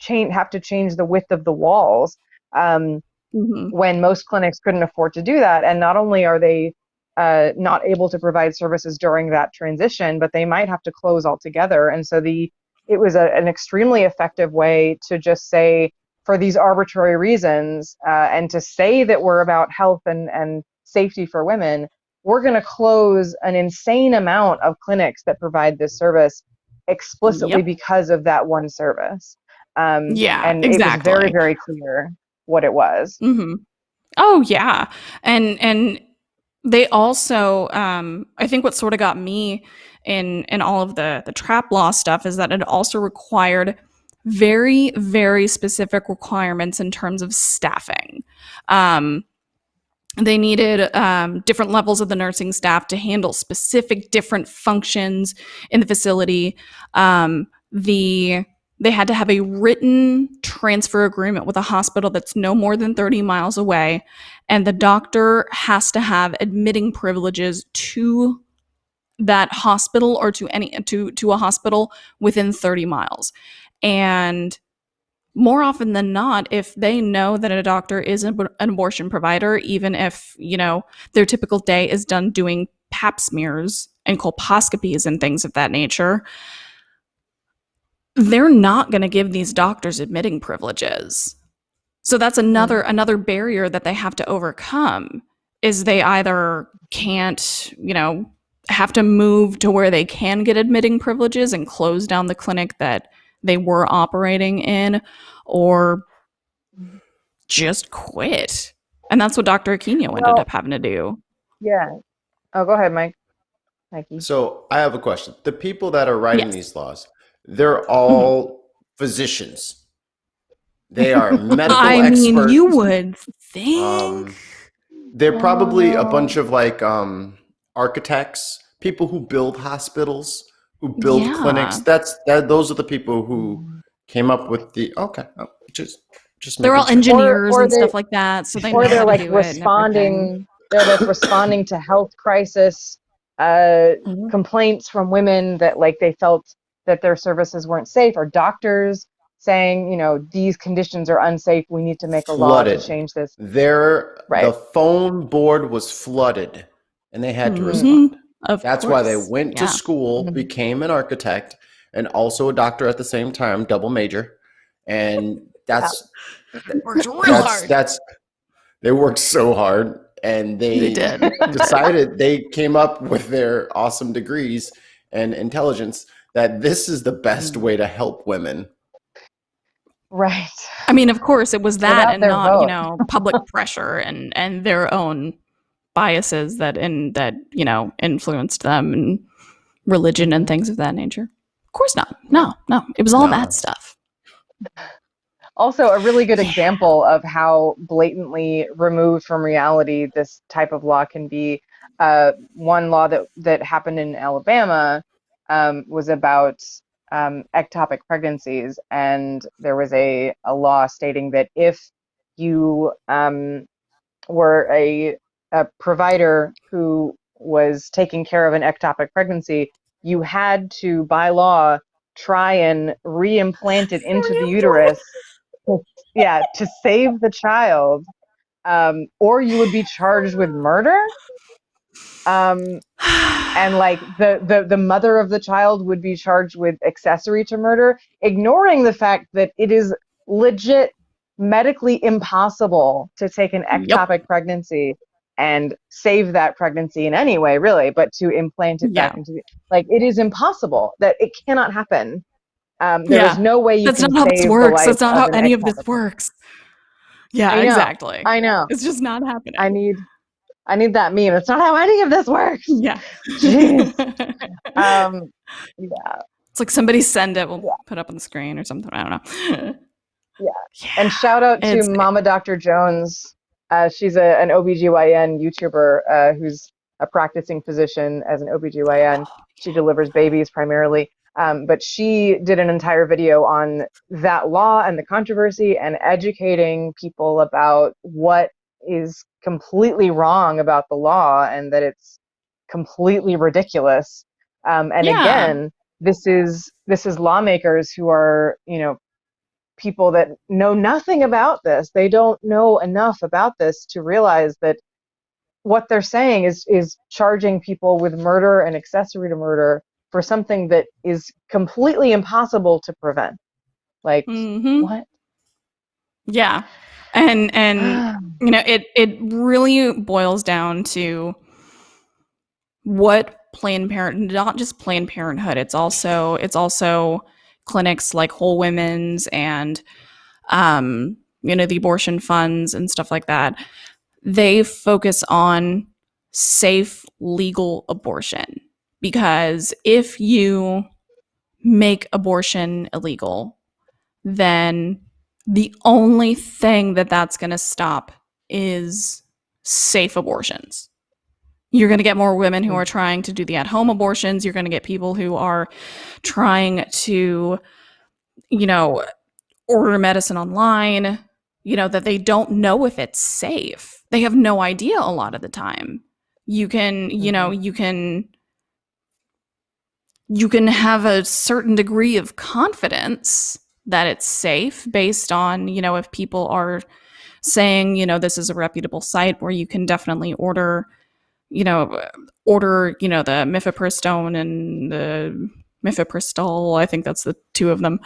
have to change the width of the walls. Um, Hmm. when most clinics couldn't afford to do that. And not only are they not able to provide services during that transition, but they might have to close altogether. And so it was an extremely effective way to just say, for these arbitrary reasons, and to say that we're about health and safety for women, we're going to close an insane amount of clinics that provide this service explicitly Yep. because of that one service. Yeah, And it was very, exactly. very clear what it was. Hmm. Oh yeah. And they also I think what sort of got me in all of the trap law stuff is that it also required very, very specific requirements in terms of staffing. Um, they needed different levels of the nursing staff to handle specific different functions in the facility. They had to have a written transfer agreement with a hospital that's no more than 30 miles away, and the doctor has to have admitting privileges to that hospital or to a hospital within 30 miles. And more often than not, if they know that a doctor is an abortion provider, even if, their typical day is done doing pap smears and colposcopies and things of that nature, they're not going to give these doctors admitting privileges. So that's another barrier that they have to overcome is they either can't, have to move to where they can get admitting privileges and close down the clinic that they were operating in, or just quit. And that's what Dr. Aquino ended Well, up having to do. yeah. Oh, go ahead, Mikey. So I have a question. The people that are writing Yes. these laws, they're Mhm. all physicians. They are medical I mean, you experts. would think. Um, they're Oh probably a bunch no. of like architects, people who build hospitals, who build clinics. Yeah. Those are the people who came up with the okay. Just They're making all sure. engineers Or and they stuff like that, so they or know they're how to like do it and everything. responding they're like responding to health crisis uh Mhm. complaints from women that like they felt that their services weren't safe, or doctors saying, these conditions are unsafe, we need to make a law to Flooded. change this. The Right. phone board was flooded and they had to Hmm. respond. Of That's why they course. went to Yeah. school, Hmm. became an architect, and also a doctor at the same time, double major. And Yeah. Worked real that's hard. that's they worked so hard and They they did. They did. decided they came up with their awesome degrees and intelligence that this is the best way to help women. Right. I mean, of course, it was that Without and their not, vote. public pressure and their own biases that influenced them and religion and Hmm. things of that nature. Of course not. Yeah. No, no. It was all that Nah. stuff. Also, a really good Yeah. example of how blatantly removed from reality this type of law can be. One law that happened in Alabama was about ectopic pregnancies, and there was a law stating that if you were a provider who was taking care of an ectopic pregnancy, you had to, by law, try and reimplant it into the uterus, yeah, to save the child, or you would be charged with murder. Um, and like the mother of the child would be charged with accessory to murder, ignoring the fact that it is legit medically impossible to take an Yep. ectopic pregnancy and save that pregnancy in any way, really, but to implant it back Yeah. into like it is impossible, that it cannot happen. There is Yeah. no way you That's can not how this save the works. life That's not of how an any of this ectopic pregnancy. works. Yeah, I know, exactly. I know. It's just not I happening. need I need that meme. That's not how any of this works. Yeah. Jeez. Yeah, It's like somebody send it, we'll yeah, put up on the screen or something. I don't know. yeah. And Yeah. shout out to It's Mama Dr. Jones. She's an OBGYN YouTuber who's a practicing physician as an OBGYN. She delivers babies primarily. But she did an entire video on that law and the controversy and educating people about what is completely wrong about the law and that it's completely ridiculous. And yeah. again, this is lawmakers who are, people that know nothing about this. They don't know enough about this to realize that what they're saying is charging people with murder and accessory to murder for something that is completely impossible to prevent. Like, Mm-hmm. what? Yeah. And it really boils down to what Planned Parenthood, not just Planned Parenthood, it's also clinics like Whole Women's and the abortion funds and stuff like that. They focus on safe legal abortion, because if you make abortion illegal, then the only thing that's going to stop is safe abortions. You're going to get more women who are trying to do the at-home abortions. You're going to get people who are trying to, order medicine online, that they don't know if it's safe. They have no idea a lot of the time. You can, you can have a certain degree of confidence that it's safe based on, if people are saying, this is a reputable site where you can definitely order, the mifepristone and the mifepristol. I think that's the two of them.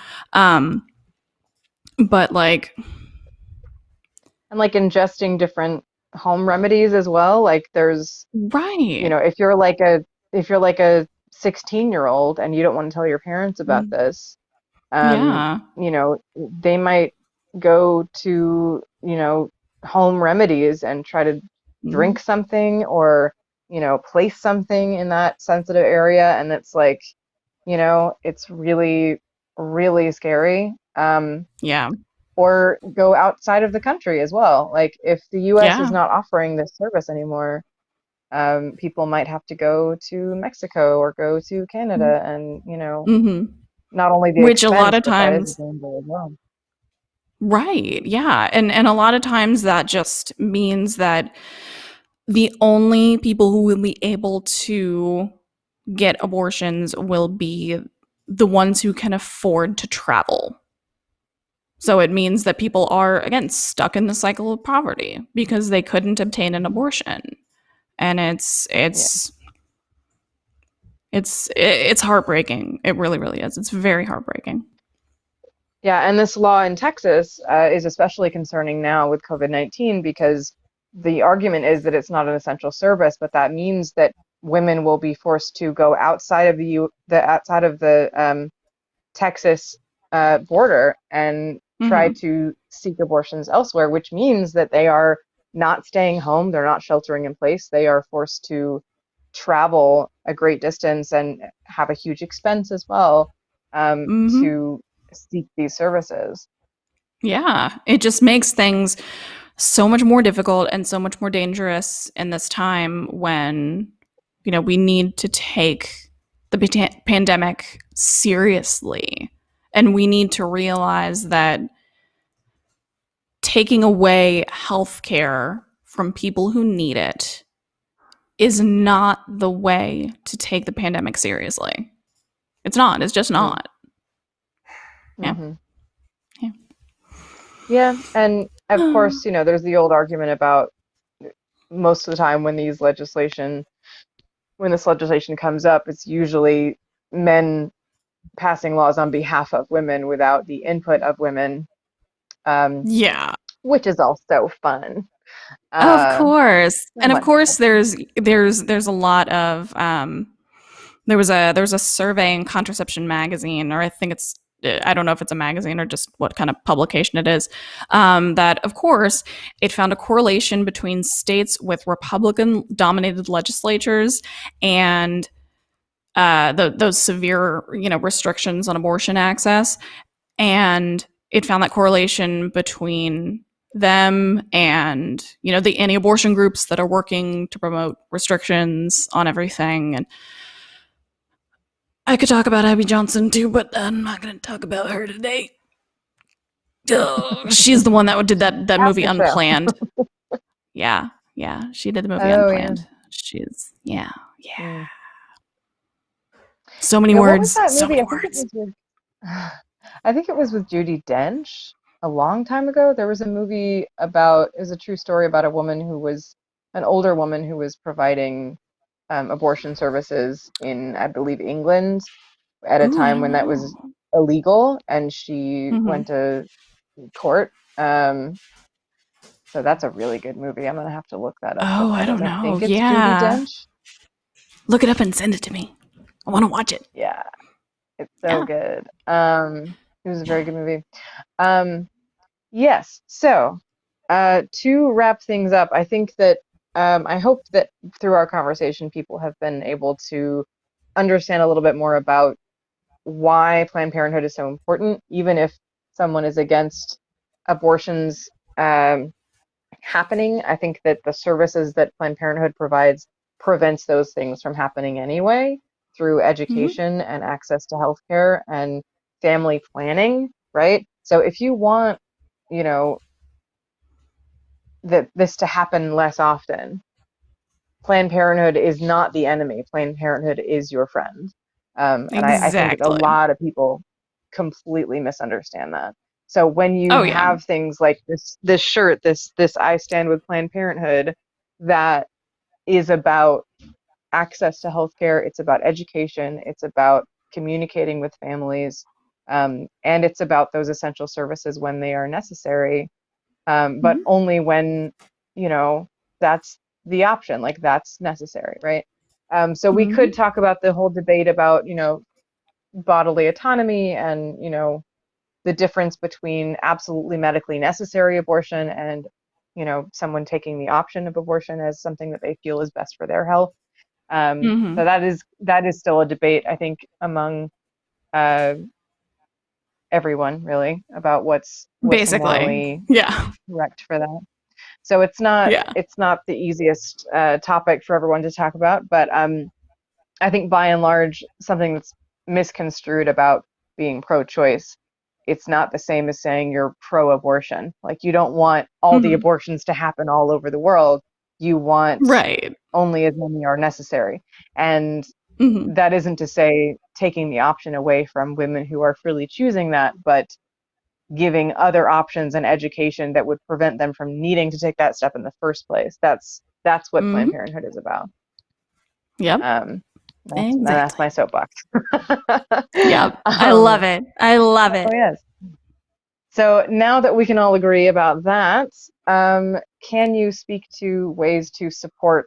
But like, And like ingesting different home remedies as well. Like there's, right. if you're like a 16-year-old and you don't want to tell your parents about this, um, Yeah. they might go to, home remedies and try to Mm, drink something or, place something in that sensitive area. And it's like, it's really, really scary. yeah. Or go outside of the country as well. Like if the US is Yeah. not offering this service anymore, people might have to go to Mexico or go to Canada and, Mm-hmm. not only the Which a lot expense, of but that is a times, danger as well. right. Yeah. And a lot of times that just means that the only people who will be able to get abortions will be the ones who can afford to travel. So it means that people are, again, stuck in the cycle of poverty because they couldn't obtain an Mhm. abortion. And it's Yeah. it's it's heartbreaking. It really, really is. It's very heartbreaking. Yeah, and this law in Texas is especially concerning now with COVID-19 because the argument is that it's not an essential service, but that means that women will be forced to go outside of the Texas border and try Mm-hmm. to seek abortions elsewhere, which means that they are not staying home, they're not sheltering in place, they are forced to travel a great distance and have a huge expense as well Mm-hmm. to seek these services. Yeah. It just makes things so much more difficult and so much more dangerous in this time when, we need to take the pandemic seriously. And we need to realize that taking away healthcare from people who need it is not the way to take the pandemic seriously. It's not. It's just not. Yeah. Mm-hmm. Yeah. Yeah, and of course, there's the old argument about most of the time when this legislation comes up, it's usually men passing laws on behalf of women without the input of women, um, Yeah. which is also fun. Of Uh, course. so And of much course fun. there's a lot of there was a survey in Contraception magazine, or I think I don't know if it's a magazine or just what kind of publication it is, that, of course, it found a correlation between states with Republican-dominated legislatures and those severe, restrictions on abortion access. And it found that correlation between them and, the anti-abortion groups that are working to promote restrictions on everything. And I could talk about Abby Johnson too, but I'm not going to talk about her today. She's the one that did that movie Unplanned. Yeah, she did the movie Unplanned. Yeah. She's yeah. So many words. What was that movie? I think it was with Judi Dench a long time ago. There was a movie it was a true story about a woman who was an older woman who was providing abortion services in, I believe, England at a time when that was illegal, and she went to court. So that's a really good movie. I'm gonna have to look that up. Oh, I don't know. I think it's Judi Dench. Look it up and send it to me. I want to watch it. Yeah, it's so good. It was a very good movie. Yes. So, to wrap things up, I think that I hope that through our conversation, people have been able to understand a little bit more about why Planned Parenthood is so important, even if someone is against abortions happening. I think that the services that Planned Parenthood provides prevents those things from happening anyway, through education and access to healthcare and family planning, right? So if you want, this to happen less often, Planned Parenthood is not the enemy. Planned Parenthood is your friend. And I think that a lot of people completely misunderstand that. So when you have things like this shirt, this I Stand with Planned Parenthood, that is about access to healthcare, it's about education, it's about communicating with families, and it's about those essential services when they are necessary, but only when, that's the option, like that's necessary, right? So we could talk about the whole debate about, bodily autonomy and, the difference between absolutely medically necessary abortion and, someone taking the option of abortion as something that they feel is best for their health. So that is still a debate, I think, among everyone, really, about what's morally correct for that. So it's not the easiest topic for everyone to talk about, but I think by and large, something that's misconstrued about being pro-choice, it's not the same as saying you're pro-abortion. Like, you don't want all the abortions to happen all over the world. You want only as many are necessary. And that isn't to say taking the option away from women who are freely choosing that, but giving other options and education that would prevent them from needing to take that step in the first place. That's what Planned Parenthood is about. Yep. That's my soapbox. Yep. I love it. Oh, yes. So now that we can all agree about that, can you speak to ways to support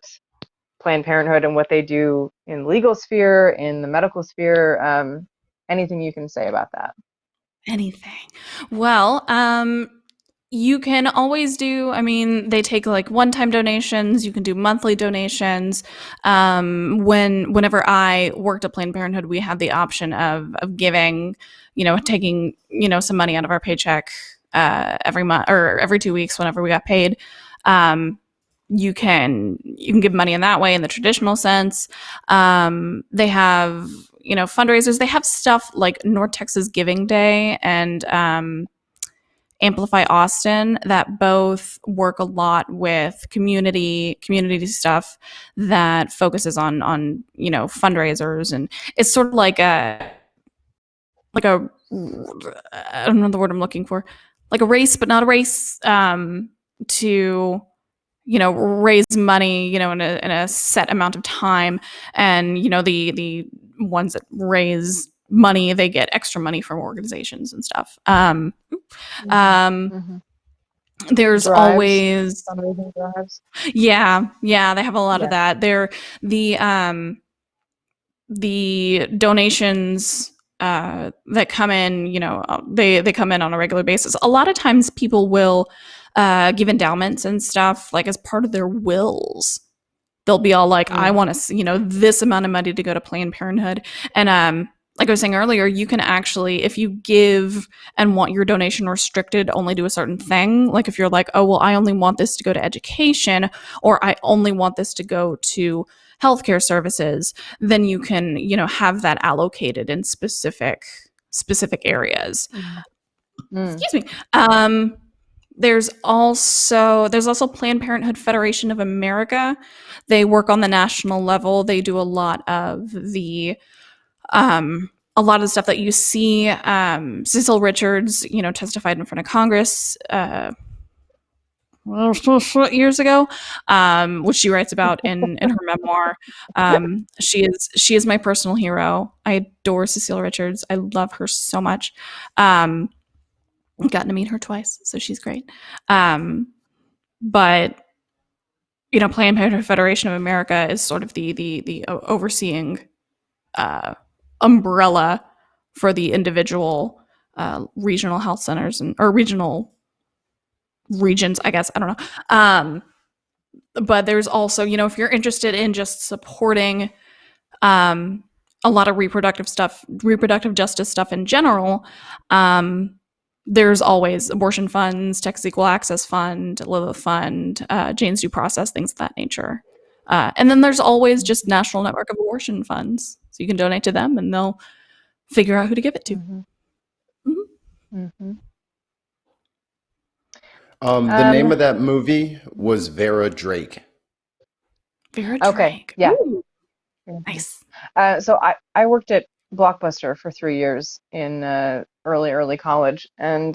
Planned Parenthood and what they do in the legal sphere, in the medical sphere? Anything you can say about that? Anything. Well, you can always do, they take like one-time donations. You can do monthly donations. Whenever I worked at Planned Parenthood, we had the option of giving, taking, some money out of our paycheck every month or every 2 weeks whenever we got paid. You can give money in that way, in the traditional sense. They have, fundraisers. They have stuff like North Texas Giving Day and Amplify Austin that both work a lot with community stuff that focuses on fundraisers, and it's sort of like a I don't know the word I'm looking for, like a race but not a race, to raise money in a set amount of time, and the ones that raise money, they get extra money from organizations and stuff. There's always fundraising drives. Yeah, they have a lot of that. They're the donations that come in, they come in on a regular basis. A lot of times people will give endowments and stuff like as part of their wills. They'll be all like, I want to, this amount of money to go to Planned Parenthood. And like I was saying earlier, you can actually, if you give and want your donation restricted only to a certain thing, like if you're like, oh, well, I only want this to go to education, or I only want this to go to healthcare services, then you can, have that allocated in specific areas. Excuse me. There's also Planned Parenthood Federation of America. They work on the national level. They do a lot of the stuff that you see. Cecil Richards, testified in front of Congress years ago, which she writes about in her memoir. She is my personal hero. I adore Cecile Richards. I love her so much. I've gotten to meet her twice, so she's great. But Planned Parenthood Federation of America is sort of the overseeing umbrella for the individual regional health centers or regional regions, I guess. I don't know. But there's also, if you're interested in just supporting a lot of reproductive justice stuff in general, there's always abortion funds, Texas Equal Access Fund, Lilith Fund, Jane's Due Process, things of that nature. And then there's always just National Network of Abortion Funds. So you can donate to them and they'll figure out who to give it to. The name of that movie was Vera Drake. Vera Drake. Okay, yeah. Ooh, nice. So I worked at Blockbuster for 3 years in early college, and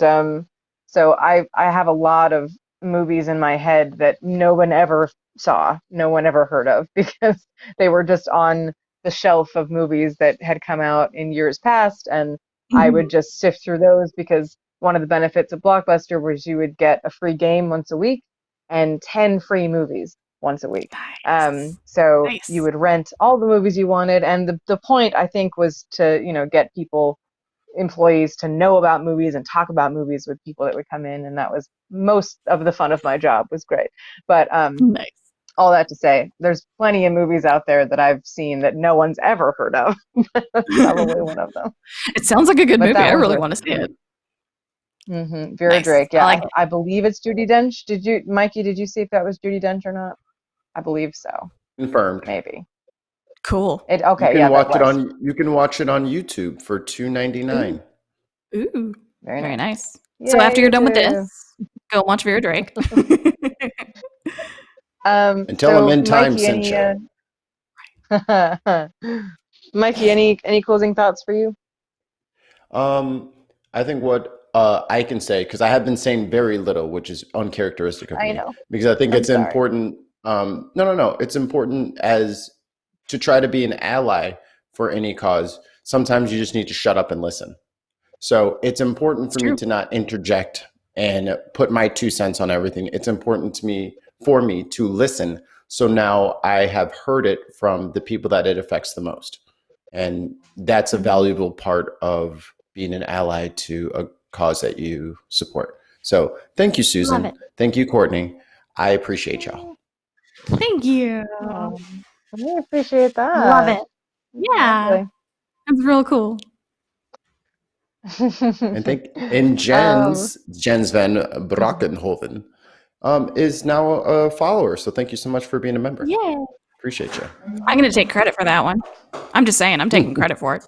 so I have a lot of movies in my head that no one ever saw, no one ever heard of, because they were just on the shelf of movies that had come out in years past, and I would just sift through those because one of the benefits of Blockbuster was you would get a free game once a week and 10 free movies once a week. Nice. So Nice. you would rent all the movies you wanted, and the point, I think, was to get employees to know about movies and talk about movies with people that would come in, and that was most of the fun of my job. Was great. But Nice. all that to say, there's plenty of movies out there that I've seen that no one's ever heard of. That's probably one of them. It sounds like a good But movie. that I was really a- want to see it. Vera Nice. Drake. I Yeah, like it. I believe it's Judi Dench. Mikey, did you see if that was Judi Dench or not? I believe so. Confirmed. Maybe. Cool. Okay, You can yeah, watch that was. you can watch it on YouTube for $2.99. Ooh. Very Very nice. nice. So after you're done with YouTube. this, go watch Vera Drake. And tell him in time, Mikey, Cincha. Mikey, any closing thoughts for you? I think what I can say, because I have been saying very little, which is uncharacteristic of me. I know. Because I think I'm it's sorry. important. No. It's important as to try to be an ally for any cause. Sometimes you just need to shut up and listen. So it's important for me to not interject and put my 2 cents on everything. It's important for me to listen. So now I have heard it from the people that it affects the most. And that's a valuable part of being an ally to a cause that you support. So thank you, Susan. Love it. Thank you, Courtney. I appreciate y'all. Thank you. I really appreciate that. Love it. Yeah. That's real cool. And Jens van Brockenhoven is now a follower. So thank you so much for being a member. Yeah. Appreciate you. I'm going to take credit for that one. I'm just saying, I'm taking credit for it.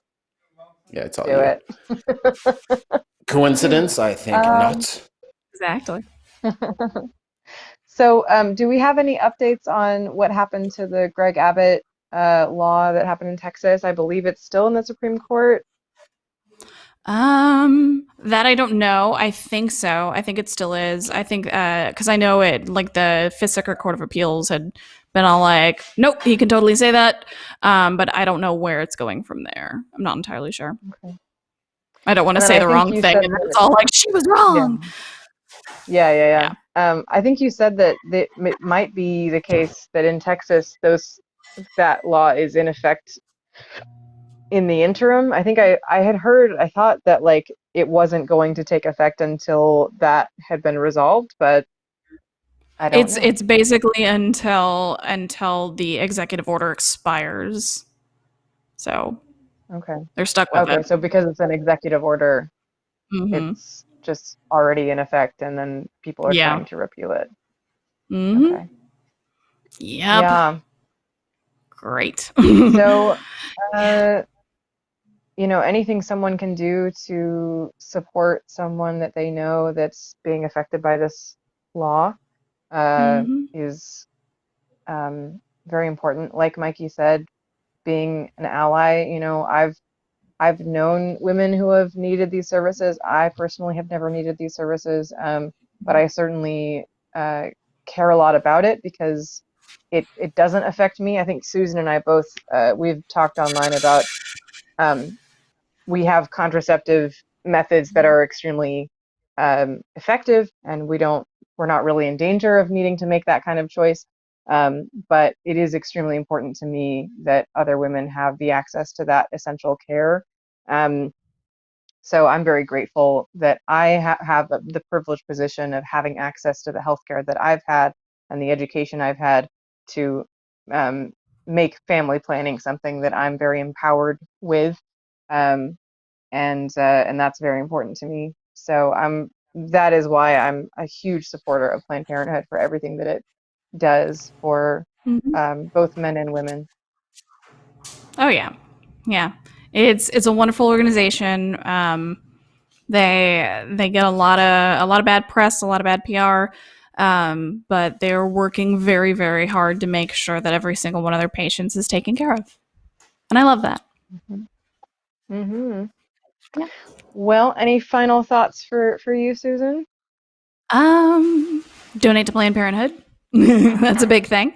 Yeah, it's all Do you. it. Coincidence? I think not. Exactly. So, do we have any updates on what happened to the Greg Abbott law that happened in Texas? I believe it's still in the Supreme Court. That I don't know. I think so. I think it still is. I think, cause I know it, like the Fifth Circuit Court of Appeals had been all like, nope, he can totally say that. But I don't know where it's going from there. I'm not entirely sure. Okay. I don't want to And say I the think wrong you thing. said And that it's all like, she was wrong. Yeah. I think you said that it might be the case that in Texas, that law is in effect in the interim. I think I thought that like it wasn't going to take effect until that had been resolved, but I don't know. It's basically until the executive order expires. So Okay. they're stuck with Okay, it. so because it's an executive order, Mm-hmm. it's just already in effect, and then people are Yeah. trying to repeal it. Mm-hmm. Okay. Yep. Yeah. Great. So, uh, anything someone can do to support someone that they know that's being affected by this law, Mm-hmm. is very important. Like Mikey said, being an ally, I've known women who have needed these services. I personally have never needed these services, but I certainly uh, care a lot about it because it doesn't affect me. I think Susan and I both we've talked online about um, we have contraceptive methods that are extremely effective, and we're not really in danger of needing to make that kind of choice. But it is extremely important to me that other women have the access to that essential care. Um, so I'm very grateful that I have the privileged position of having access to the healthcare that I've had and the education I've had to um, make family planning something that I'm very empowered with. Um, and that's very important to me. So that is why I'm a huge supporter of Planned Parenthood for everything that it does for Mm-hmm. both men and women. Oh yeah, yeah. It's a wonderful organization. They get a lot of bad press, a lot of bad PR, but they're working very very hard to make sure that every single one of their patients is taken care of, and I love that. Hmm. Hmm. Yeah. Well, any final thoughts for you, Susan? Donate to Planned Parenthood. That's a big thing.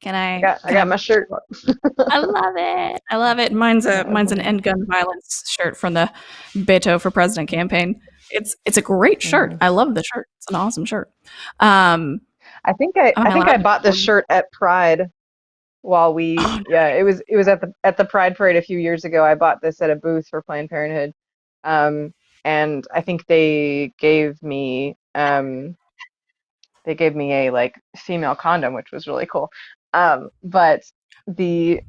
Can I I? got I Can I? got my shirt. I love it. I love it. Mine's an end gun violence shirt from the Beto for President campaign. It's a great shirt. Mhm. I love the shirt. It's an awesome shirt. Um, I think I am I I think allowed I to? bought this shirt at Pride while we Oh, yeah, it was at the Pride Parade a few years ago. I bought this at a booth for Planned Parenthood. Um and I think they gave me a like female condom, which was really cool. But the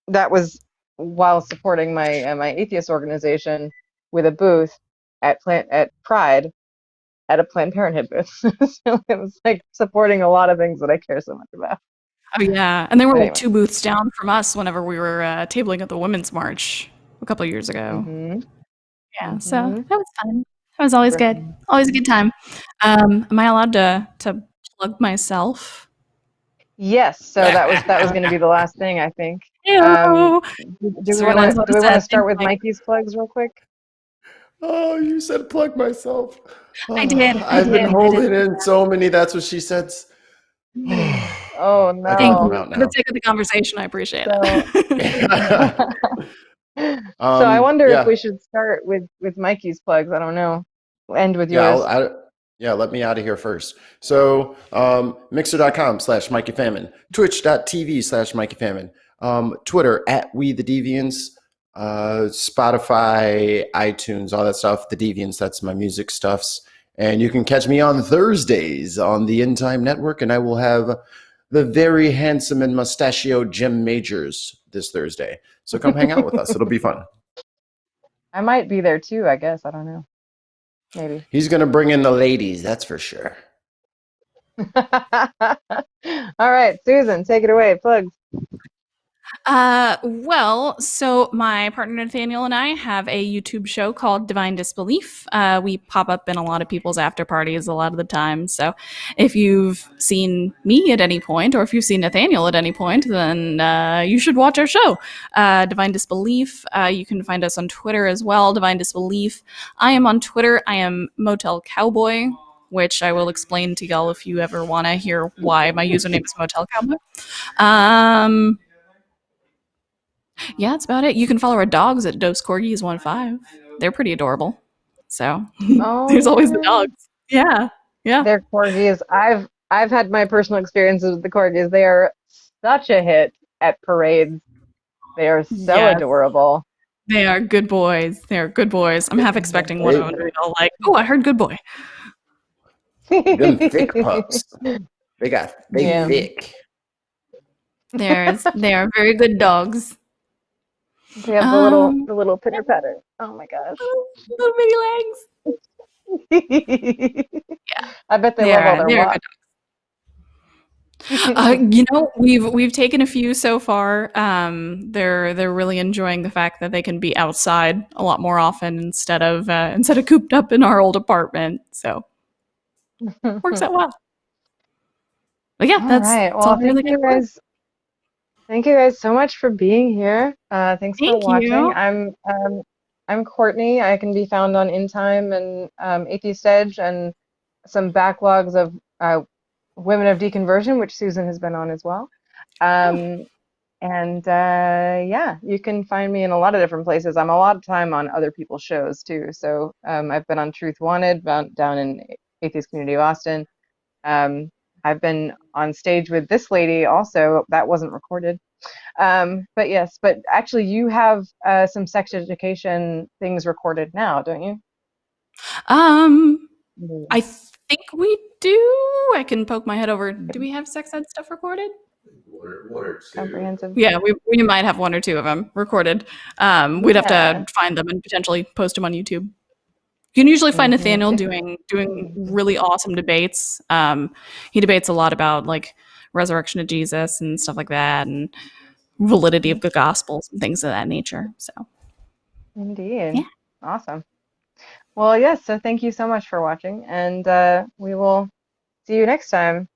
that was while supporting my atheist organization with a booth at Pride at a Planned Parenthood booth. So it was like supporting a lot of things that I care so much about. oh yeah, and they were But like anyway. two booths down from us whenever we were tabling at the Women's March a couple of years ago. Hmm. Yeah, so Hmm. that was fun. That was always good. Always a good time. Am I allowed to plug myself? Yes, so that was going to be the last thing, I think. Um, Ew. do Just we want to realized what do I we want to said. start with Mikey's plugs real quick? Oh, you said plug myself. I Oh, did. I I've been did. I did. holding in so many. That's what she said. Oh I think Thank I'm no. you. out For the now. sake of the conversation, I appreciate So it. so I wonder if Yeah, we should start with Mikey's plugs. I don't know. End with yeah, yours. yeah, let me out of here first. So, mixer.com/Mikey Famine, twitch.tv/Mikey Famine, Twitter @We the Deviants, Spotify, iTunes, all that stuff. The Deviants, that's my music stuffs. And you can catch me on Thursdays on the End Time Network, and I will have the very handsome and mustachioed Jim Majors this Thursday. So come hang out with us. It'll be fun. I might be there too, I guess. I don't know. Maybe. He's going to bring in the ladies, that's for sure. All right, Susan, take it away. Plugs. Well, so my partner Nathaniel and I have a YouTube show called Divine Disbelief. We pop up in a lot of people's after parties a lot of the time. So if you've seen me at any point, or if you've seen Nathaniel at any point, then you should watch our show, Divine Disbelief. You can find us on Twitter as well, Divine Disbelief. I am on Twitter. I am Motel Cowboy, which I will explain to y'all if you ever want to hear why my username is Motel Cowboy. Yeah, that's about it. You can follow our dogs at Dose Corgis15. They're pretty adorable. So Oh there's always the yeah. dogs. Yeah, yeah. They're corgis. I've had my personal experiences with the corgis. They are such a hit at parades. They are so Yes. adorable. They are good boys. They are good boys. I'm half expecting one of them to be all like, "Oh, I heard good boy." Them thick pups. They Yeah. thick. They are very good dogs. They have Um, the little pitter patter. Oh my gosh. little bitty legs. I bet they love all their They are good. walks. We've taken a few so far. They're really enjoying the fact that they can be outside a lot more often instead of cooped up in our old apartment. So works out well. But yeah, All that's right. all Well, I really got. thank you guys so much for being here. Thanks for Thank watching. you. I'm Courtney. I can be found on In Time and Atheist Edge and some backlogs of Women of Deconversion, which Susan has been on as well. Oh. And yeah, you can find me in a lot of different places. I'm a lot of time on other people's shows too. So I've been on Truth Wanted down in Atheist Community of Austin. I've been on stage with this lady also. That wasn't recorded. But yes, but actually you have some sex education things recorded now, don't you? I think we do. I can poke my head over. Do we have sex ed stuff recorded? One or two. Comprehensive. Yeah, we might have one or two of them recorded. We'd have to find them and potentially post them on YouTube. You can usually find Nathaniel doing really awesome debates. He debates a lot about like resurrection of Jesus and stuff like that, and validity of the Gospels and things of that nature. So, Indeed. yeah. Awesome. Well, yes, so thank you so much for watching, and we will see you next time.